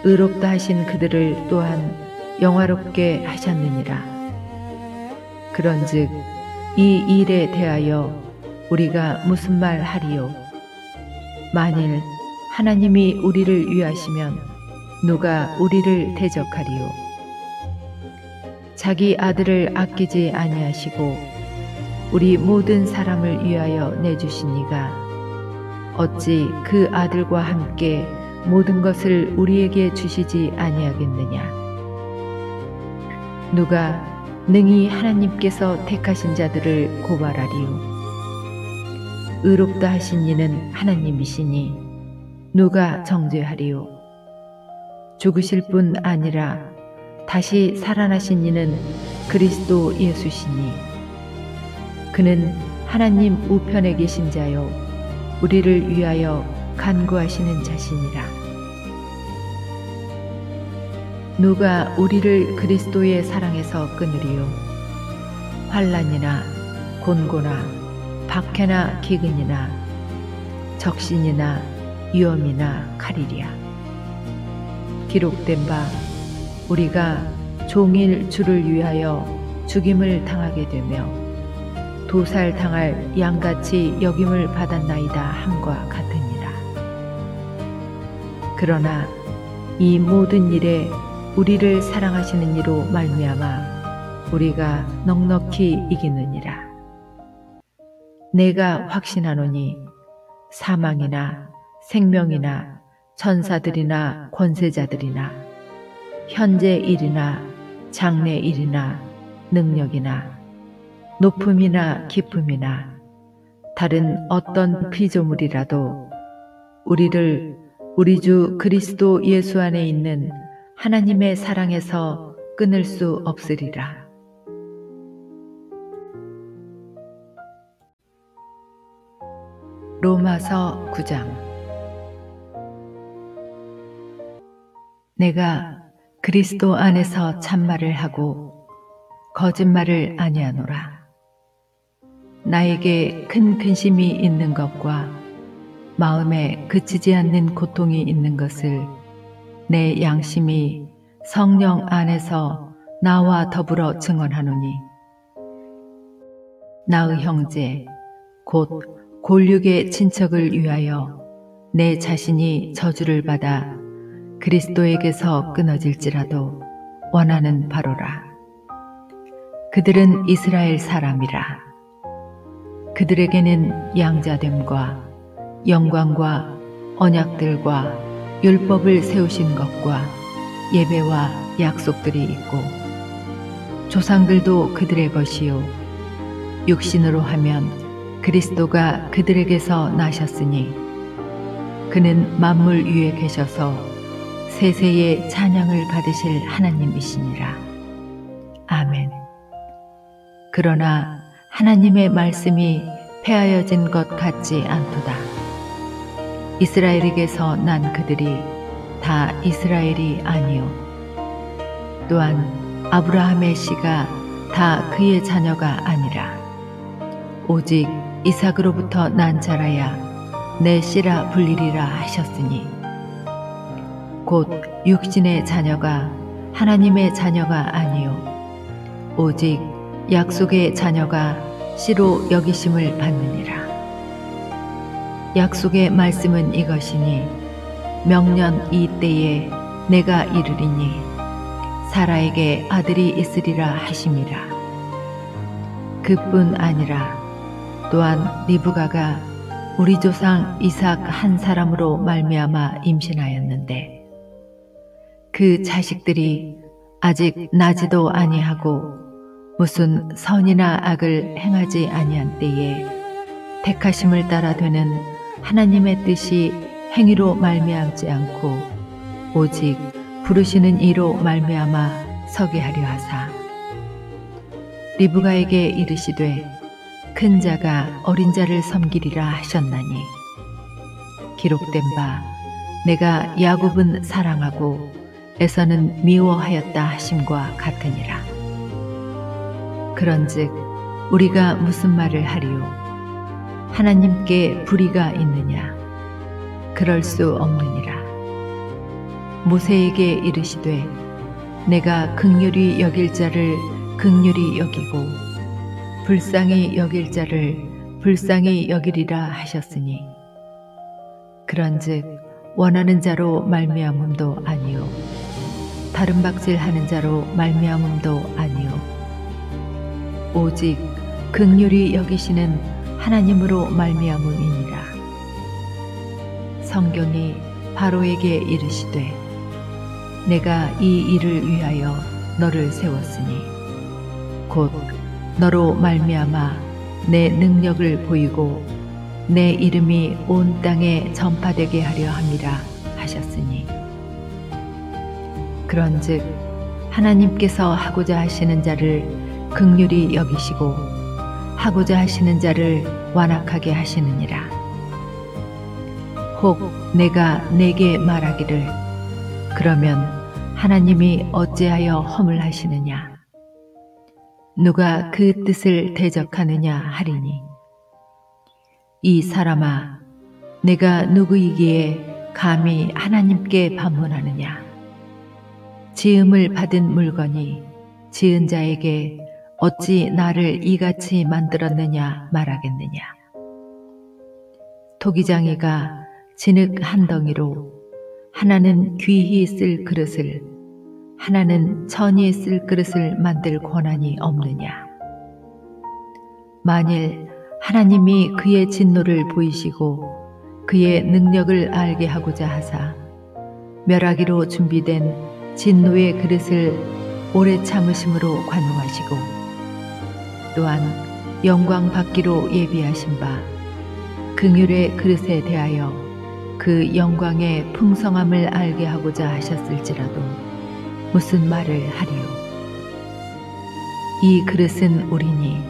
의롭다 하신 그들을 또한 영화롭게 하셨느니라. 그런즉 이 일에 대하여 우리가 무슨 말 하리요? 만일 하나님이 우리를 위하시면 누가 우리를 대적하리요? 자기 아들을 아끼지 아니하시고 우리 모든 사람을 위하여 내주신 이가 어찌 그 아들과 함께 모든 것을 우리에게 주시지 아니하겠느냐? 누가 능히 하나님께서 택하신 자들을 고발하리요? 의롭다 하신 이는 하나님이시니 누가 정죄하리요? 죽으실 뿐 아니라 다시 살아나신 이는 그리스도 예수시니 그는 하나님 우편에 계신 자요 우리를 위하여 간구하시는 자시니라. 누가 우리를 그리스도의 사랑에서 끊으리요? 환난이나 곤고나 박해나 기근이나 적신이나 위험이나 칼이랴. 기록된 바 우리가 종일 주를 위하여 죽임을 당하게 되며 도살당할 양같이 여김을 받았나이다 함과 같으니라. 그러나 이 모든 일에 우리를 사랑하시는 이로 말미암아 우리가 넉넉히 이기느니라. 내가 확신하노니 사망이나 생명이나 천사들이나 권세자들이나 현재 일이나 장래 일이나 능력이나 높음이나 깊음이나 다른 어떤 피조물이라도 우리를 우리 주 그리스도 예수 안에 있는 하나님의 사랑에서 끊을 수 없으리라. 로마서 9장. 내가 그리스도 안에서 참말을 하고 거짓말을 아니하노라. 나에게 큰 근심이 있는 것과 마음에 그치지 않는 고통이 있는 것을 내 양심이 성령 안에서 나와 더불어 증언하노니 나의 형제 곧 골육의 친척을 위하여 내 자신이 저주를 받아 그리스도에게서 끊어질지라도 원하는 바로라. 그들은 이스라엘 사람이라. 그들에게는 양자됨과 영광과 언약들과 율법을 세우신 것과 예배와 약속들이 있고 조상들도 그들의 것이요 육신으로 하면 그리스도가 그들에게서 나셨으니 그는 만물 위에 계셔서 세세의 찬양을 받으실 하나님이시니라. 아멘. 그러나 하나님의 말씀이 폐하여진 것 같지 않도다. 이스라엘에게서 난 그들이 다 이스라엘이 아니요 또한 아브라함의 씨가 다 그의 자녀가 아니라 오직 이삭으로부터 난 자라야 내 씨라 불리리라 하셨으니 곧 육신의 자녀가 하나님의 자녀가 아니요 오직 약속의 자녀가 씨로 여기심을 받느니라. 약속의 말씀은 이것이니 명년 이 때에 내가 이르리니 사라에게 아들이 있으리라 하심이라. 그뿐 아니라 또한 리브가가 우리 조상 이삭 한 사람으로 말미암아 임신하였는데 그 자식들이 아직 나지도 아니하고 무슨 선이나 악을 행하지 아니한 때에 택하심을 따라 되는 하나님의 뜻이 행위로 말미암지 않고 오직 부르시는 이로 말미암아 서게 하려 하사 리브가에게 이르시되 큰 자가 어린 자를 섬기리라 하셨나니 기록된 바 내가 야곱은 사랑하고 에서는 미워하였다 하심과 같으니라. 그런즉 우리가 무슨 말을 하리요? 하나님께 불의가 있느냐? 그럴 수 없느니라. 모세에게 이르시되 내가 긍휼히 여길 자를 긍휼히 여기고 불쌍히 여길 자를 불쌍히 여기리라 하셨으니 그런즉 원하는 자로 말미암음도 아니요 다른 박질하는 자로 말미암음도 아니요 오직 긍휼히 여기시는 하나님으로 말미암음이니라. 성경이 바로에게 이르시되 내가 이 일을 위하여 너를 세웠으니 곧 너로 말미암아 내 능력을 보이고 내 이름이 온 땅에 전파되게 하려 함이라 하셨으니 그런즉 하나님께서 하고자 하시는 자를 긍휼히 여기시고 하고자 하시는 자를 완악하게 하시느니라. 혹 내가 내게 말하기를 그러면 하나님이 어찌하여 험을 하시느냐? 누가 그 뜻을 대적하느냐 하리니 이 사람아 내가 누구이기에 감히 하나님께 반문하느냐? 지음을 받은 물건이 지은 자에게 어찌 나를 이같이 만들었느냐 말하겠느냐? 토기장이가 진흙 한 덩이로 하나는 귀히 쓸 그릇을 하나는 천히 쓸 그릇을 만들 권한이 없느냐? 만일 하나님이 그의 진노를 보이시고 그의 능력을 알게 하고자 하사 멸하기로 준비된 진노의 그릇을 오래 참으심으로 관용하시고 또한 영광 받기로 예비하신 바 긍휼의 그릇에 대하여 그 영광의 풍성함을 알게 하고자 하셨을지라도 무슨 말을 하리요? 이 그릇은 우리니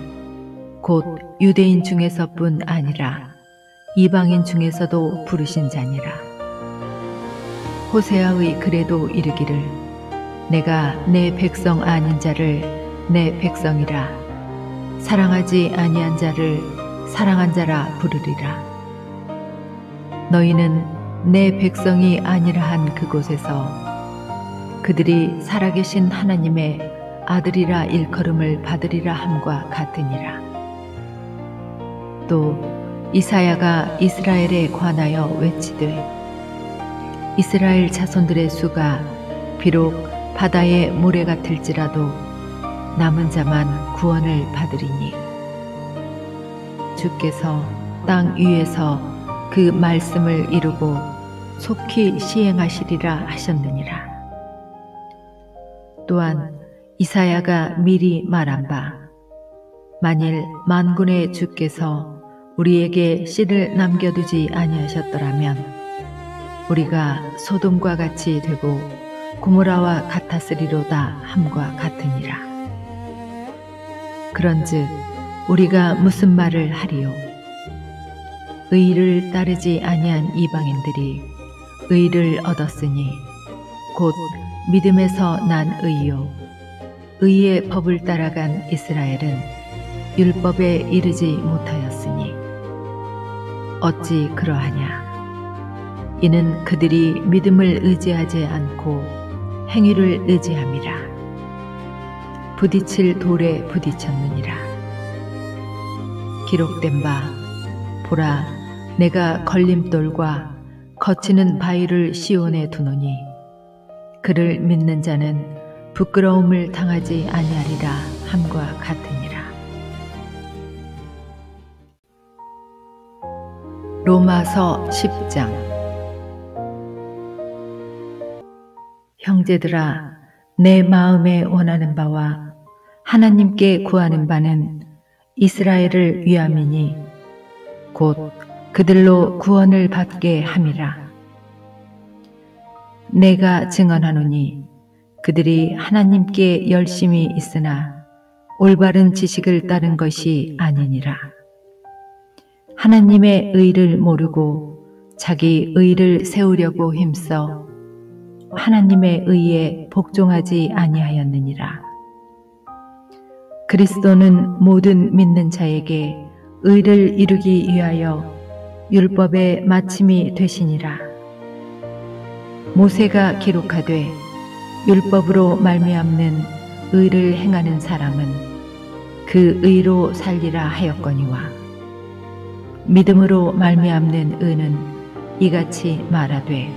곧 유대인 중에서뿐 아니라 이방인 중에서도 부르신 자니라. 호세아의 글에도 이르기를 내가 내 백성 아닌 자를 내 백성이라 사랑하지 아니한 자를 사랑한 자라 부르리라. 너희는 내 백성이 아니라 한 그곳에서 그들이 살아계신 하나님의 아들이라 일컬음을 받으리라 함과 같으니라. 또 이사야가 이스라엘에 관하여 외치되 이스라엘 자손들의 수가 비록 바다의 모래 같을지라도 남은 자만 구원을 받으리니 주께서 땅 위에서 그 말씀을 이루고 속히 시행하시리라 하셨느니라. 또한 이사야가 미리 말한 바 만일 만군의 주께서 우리에게 씨를 남겨두지 아니하셨더라면 우리가 소돔과 같이 되고 고모라와 같았으리로다 함과 같으니라. 그런즉 우리가 무슨 말을 하리요? 의를 따르지 아니한 이방인들이 의를 얻었으니 곧 믿음에서 난 의요 의의 법을 따라간 이스라엘은 율법에 이르지 못하였으니 어찌 그러하냐? 이는 그들이 믿음을 의지하지 않고 행위를 의지함이라. 부딪힐 돌에 부딪혔느니라. 기록된 바 보라 내가 걸림돌과 거치는 바위를 시온에 두노니 그를 믿는 자는 부끄러움을 당하지 아니하리라 함과 같으니라. 로마서 10장. 형제들아, 내 마음에 원하는 바와 하나님께 구하는 바는 이스라엘을 위함이니 곧 그들로 구원을 받게 함이라. 내가 증언하노니 그들이 하나님께 열심히 있으나 올바른 지식을 따른 것이 아니니라. 하나님의 의를 모르고 자기 의를 세우려고 힘써 하나님의 의에 복종하지 아니하였느니라. 그리스도는 모든 믿는 자에게 의를 이루기 위하여 율법의 마침이 되시니라. 모세가 기록하되 율법으로 말미암는 의를 행하는 사람은 그 의로 살리라 하였거니와 믿음으로 말미암는 의는 이같이 말하되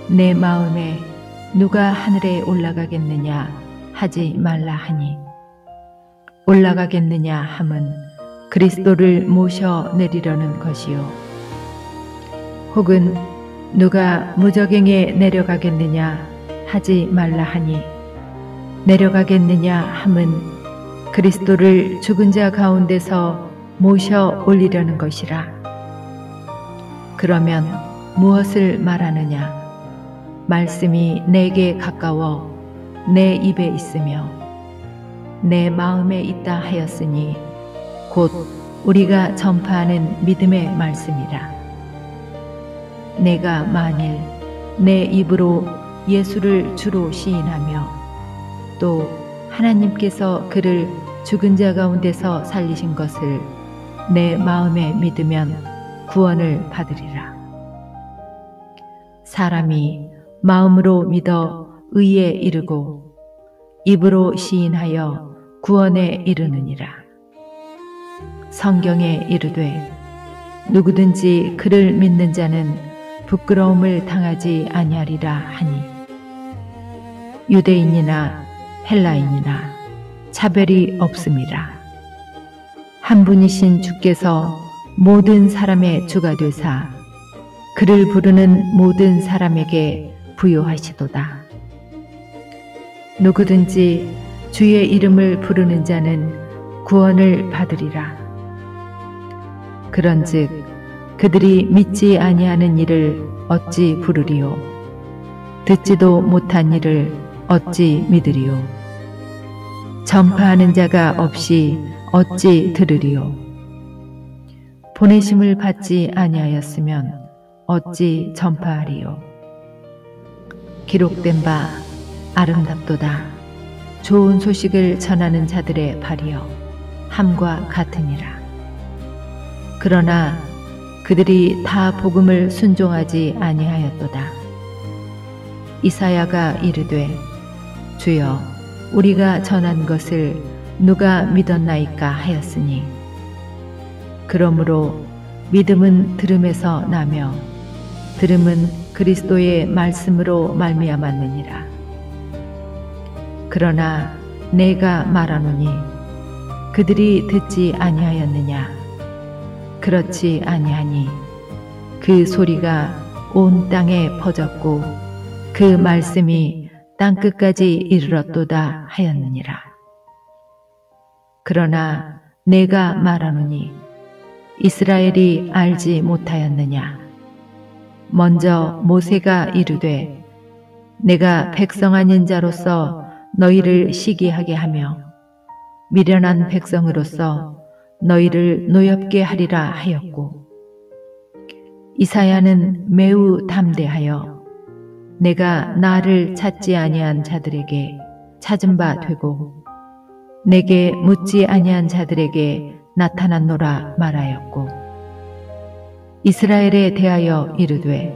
내 마음에 누가 하늘에 올라가겠느냐 하지 말라 하니 올라가겠느냐 함은 그리스도를 모셔 내리려는 것이요 혹은 누가 무저갱에 내려가겠느냐 하지 말라 하니 내려가겠느냐 함은 그리스도를 죽은 자 가운데서 모셔 올리려는 것이라. 그러면 무엇을 말하느냐? 말씀이 내게 가까워 내 입에 있으며 내 마음에 있다 하였으니 곧 우리가 전파하는 믿음의 말씀이라. 내가 만일 내 입으로 예수를 주로 시인하며 또 하나님께서 그를 죽은 자 가운데서 살리신 것을 내 마음에 믿으면 구원을 받으리라. 사람이 마음으로 믿어 의에 이르고 입으로 시인하여 구원에 이르느니라. 성경에 이르되 누구든지 그를 믿는 자는 부끄러움을 당하지 아니하리라 하니 유대인이나 헬라인이나 차별이 없음이라. 한 분이신 주께서 모든 사람의 주가 되사 그를 부르는 모든 사람에게 부요하시도다. 누구든지 주의 이름을 부르는 자는 구원을 받으리라. 그런즉 그들이 믿지 아니하는 일을 어찌 부르리요? 듣지도 못한 일을 어찌 믿으리요? 전파하는 자가 없이 어찌 들으리요? 보내심을 받지 아니하였으면 어찌 전파하리요? 기록된 바 아름답도다. 좋은 소식을 전하는 자들의 발이여 함과 같으니라. 그러나 그들이 다 복음을 순종하지 아니하였도다. 이사야가 이르되 주여 우리가 전한 것을 누가 믿었나이까 하였으니 그러므로 믿음은 들음에서 나며 들음은 그리스도의 말씀으로 말미암았느니라. 그러나 내가 말하노니 그들이 듣지 아니하였느냐? 그렇지 아니하니 그 소리가 온 땅에 퍼졌고 그 말씀이 땅끝까지 이르렀도다 하였느니라. 그러나 내가 말하노니 이스라엘이 알지 못하였느냐? 먼저 모세가 이르되 내가 백성 아닌 자로서 너희를 시기하게 하며 미련한 백성으로서 너희를 노엽게 하리라 하였고 이사야는 매우 담대하여 내가 나를 찾지 아니한 자들에게 찾은 바 되고 내게 묻지 아니한 자들에게 나타났노라 말하였고 이스라엘에 대하여 이르되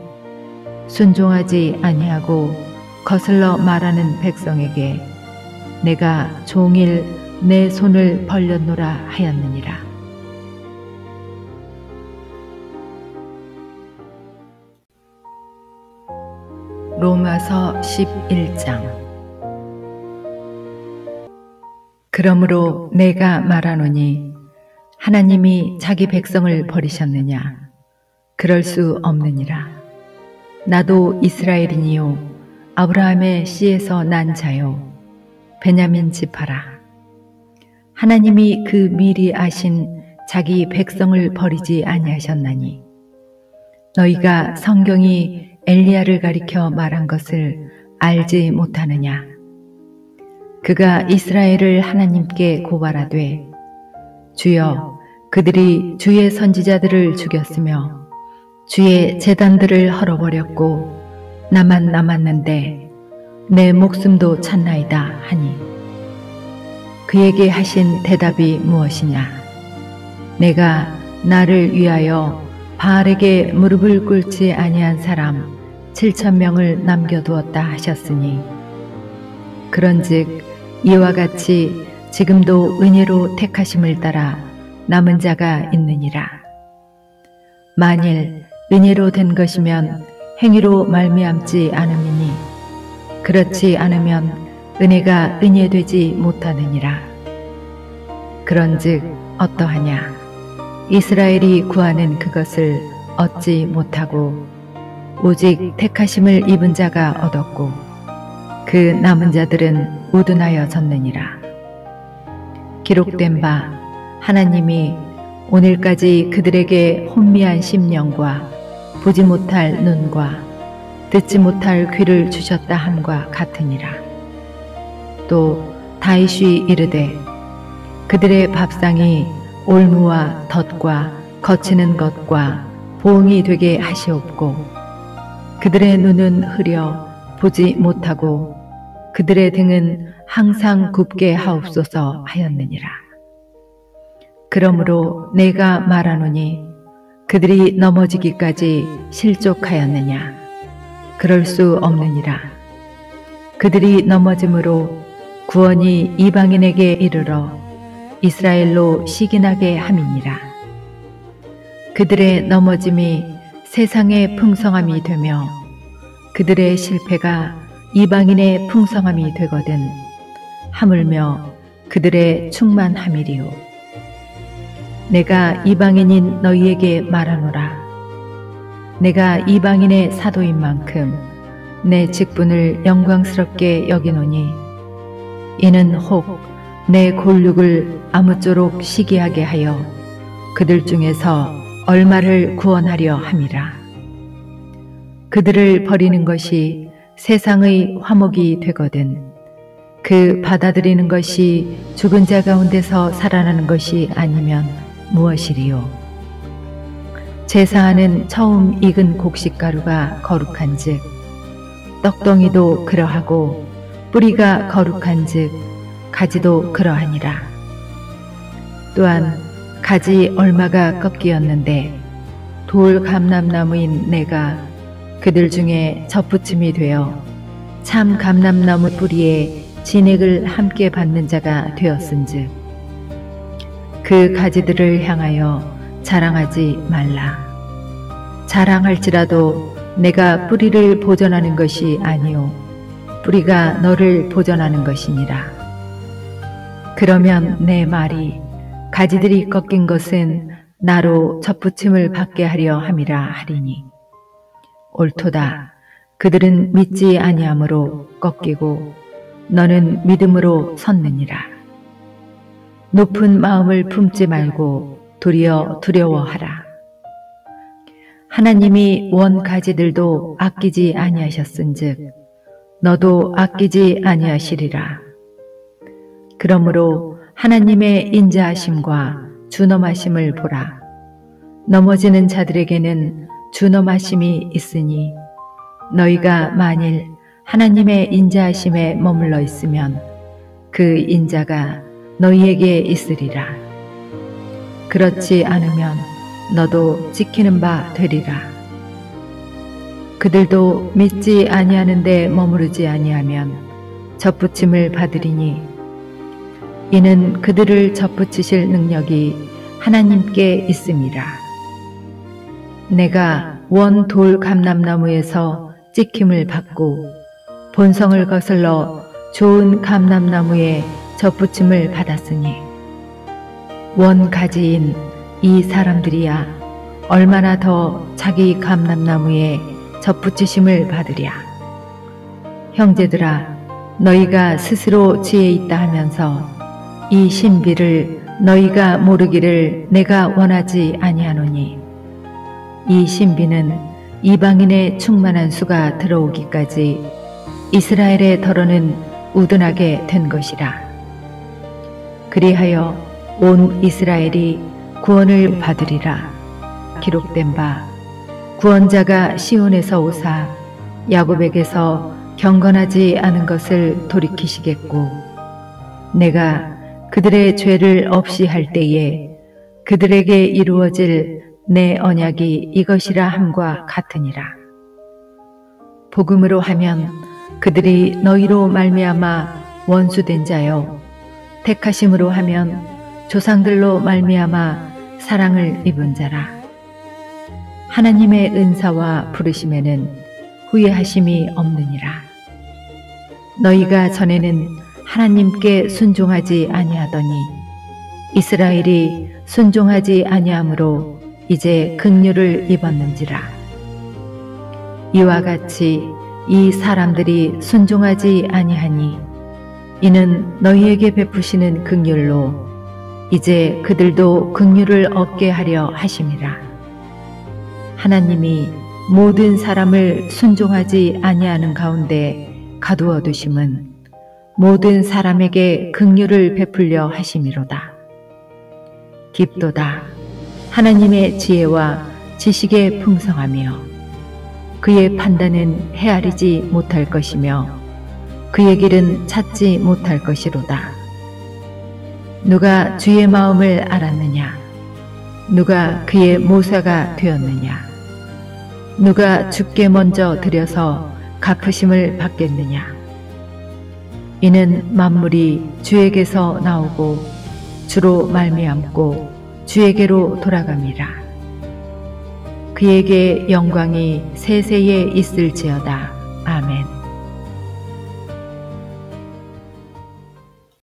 순종하지 아니하고 거슬러 말하는 백성에게 내가 종일 내 손을 벌렸노라 하였느니라. 로마서 11장. 그러므로 내가 말하노니 하나님이 자기 백성을 버리셨느냐? 그럴 수 없느니라. 나도 이스라엘이니요 아브라함의 씨에서 난 자요 베냐민 지파라. 하나님이 그 미리 아신 자기 백성을 버리지 아니하셨나니 너희가 성경이 엘리야를 가리켜 말한 것을 알지 못하느냐. 그가 이스라엘을 하나님께 고발하되 주여 그들이 주의 선지자들을 죽였으며 주의 제단들을 헐어버렸고 나만 남았는데 내 목숨도 찾나이다 하니 그에게 하신 대답이 무엇이냐. 내가 나를 위하여 바알에게 무릎을 꿇지 아니한 사람 7,000명을 남겨두었다 하셨으니 그런즉 이와 같이 지금도 은혜로 택하심을 따라 남은 자가 있느니라. 만일 은혜로 된 것이면 행위로 말미암지 않음이니 그렇지 않으면 은혜가 은혜되지 못하느니라. 그런즉 어떠하냐. 이스라엘이 구하는 그것을 얻지 못하고 오직 택하심을 입은 자가 얻었고 그 남은 자들은 우둔하여 졌느니라. 기록된 바 하나님이 오늘까지 그들에게 혼미한 심령과 보지 못할 눈과 듣지 못할 귀를 주셨다 함과 같으니라. 또 다윗이 이르되 그들의 밥상이 올무와 덫과 거치는 것과 보응이 되게 하시옵고 그들의 눈은 흐려 보지 못하고 그들의 등은 항상 굽게 하옵소서 하였느니라. 그러므로 내가 말하노니 그들이 넘어지기까지 실족하였느냐. 그럴 수 없느니라. 그들이 넘어짐으로 구원이 이방인에게 이르러 이스라엘로 시기나게 함이니라. 그들의 넘어짐이 세상의 풍성함이 되며 그들의 실패가 이방인의 풍성함이 되거든 하물며 그들의 충만함이리요. 내가 이방인인 너희에게 말하노라. 내가 이방인의 사도인 만큼 내 직분을 영광스럽게 여기노니 이는 혹 내 골육을 아무쪼록 시기하게 하여 그들 중에서 얼마를 구원하려 함이라. 그들을 버리는 것이 세상의 화목이 되거든 그 받아들이는 것이 죽은 자 가운데서 살아나는 것이 아니면 무엇이리요. 제사하는 처음 익은 곡식가루가 거룩한즉 떡덩이도 그러하고 뿌리가 거룩한즉 가지도 그러하니라. 또한 가지 얼마가 꺾이었는데 돌 감람나무인 내가 그들 중에 접붙임이 되어 참 감람나무 뿌리에 진액을 함께 받는 자가 되었은즉 그 가지들을 향하여 자랑하지 말라. 자랑할지라도 내가 뿌리를 보존하는 것이 아니요 뿌리가 너를 보존하는 것이니라. 그러면 내 말이 가지들이 꺾인 것은 나로 접붙임을 받게 하려 함이라 하리니 옳도다. 그들은 믿지 아니함으로 꺾이고 너는 믿음으로 섰느니라. 높은 마음을 품지 말고 도리어 두려워하라. 하나님이 원 가지들도 아끼지 아니하셨은즉 너도 아끼지 아니하시리라. 그러므로 하나님의 인자하심과 준엄하심을 보라. 넘어지는 자들에게는 준엄하심이 있으니 너희가 만일 하나님의 인자하심에 머물러 있으면 그 인자가 너희에게 있으리라. 그렇지 않으면 너도 지키는 바 되리라. 그들도 믿지 아니하는데 머무르지 아니하면 접붙임을 받으리니 이는 그들을 접붙이실 능력이 하나님께 있음이라. 내가 원 돌 감람나무에서 찍힘을 받고 본성을 거슬러 좋은 감람나무에 접붙임을 받았으니 원 가지인 이 사람들이야 얼마나 더 자기 감람나무에 접붙이심을 받으랴. 형제들아, 너희가 스스로 지혜 있다 하면서 이 신비를 너희가 모르기를 내가 원하지 아니하노니, 이 신비는 이방인의 충만한 수가 들어오기까지 이스라엘의 더러는 우둔하게 된 것이라. 그리하여 온 이스라엘이 구원을 받으리라. 기록된 바, 구원자가 시온에서 오사 야곱에게서 경건하지 않은 것을 돌이키시겠고, 내가 그들의 죄를 없이 할 때에 그들에게 이루어질 내 언약이 이것이라 함과 같으니라. 복음으로 하면 그들이 너희로 말미암아 원수된 자요, 택하심으로 하면 조상들로 말미암아 사랑을 입은 자라. 하나님의 은사와 부르심에는 후회하심이 없느니라. 너희가 전에는 하나님께 순종하지 아니하더니 이스라엘이 순종하지 아니하므로 이제 긍휼을 입었는지라. 이와 같이 이 사람들이 순종하지 아니하니 이는 너희에게 베푸시는 긍휼로 이제 그들도 긍휼을 얻게 하려 하심이라. 하나님이 모든 사람을 순종하지 아니하는 가운데 가두어 두심은 모든 사람에게 긍휼을 베풀려 하심이로다. 깊도다. 하나님의 지혜와 지식의 풍성하며 그의 판단은 헤아리지 못할 것이며 그의 길은 찾지 못할 것이로다. 누가 주의 마음을 알았느냐? 누가 그의 모사가 되었느냐? 누가 주께 먼저 드려서 갚으심을 받겠느냐? 이는 만물이 주에게서 나오고 주로 말미암고 주에게로 돌아갑니다. 그에게 영광이 세세에 있을지어다. 아멘.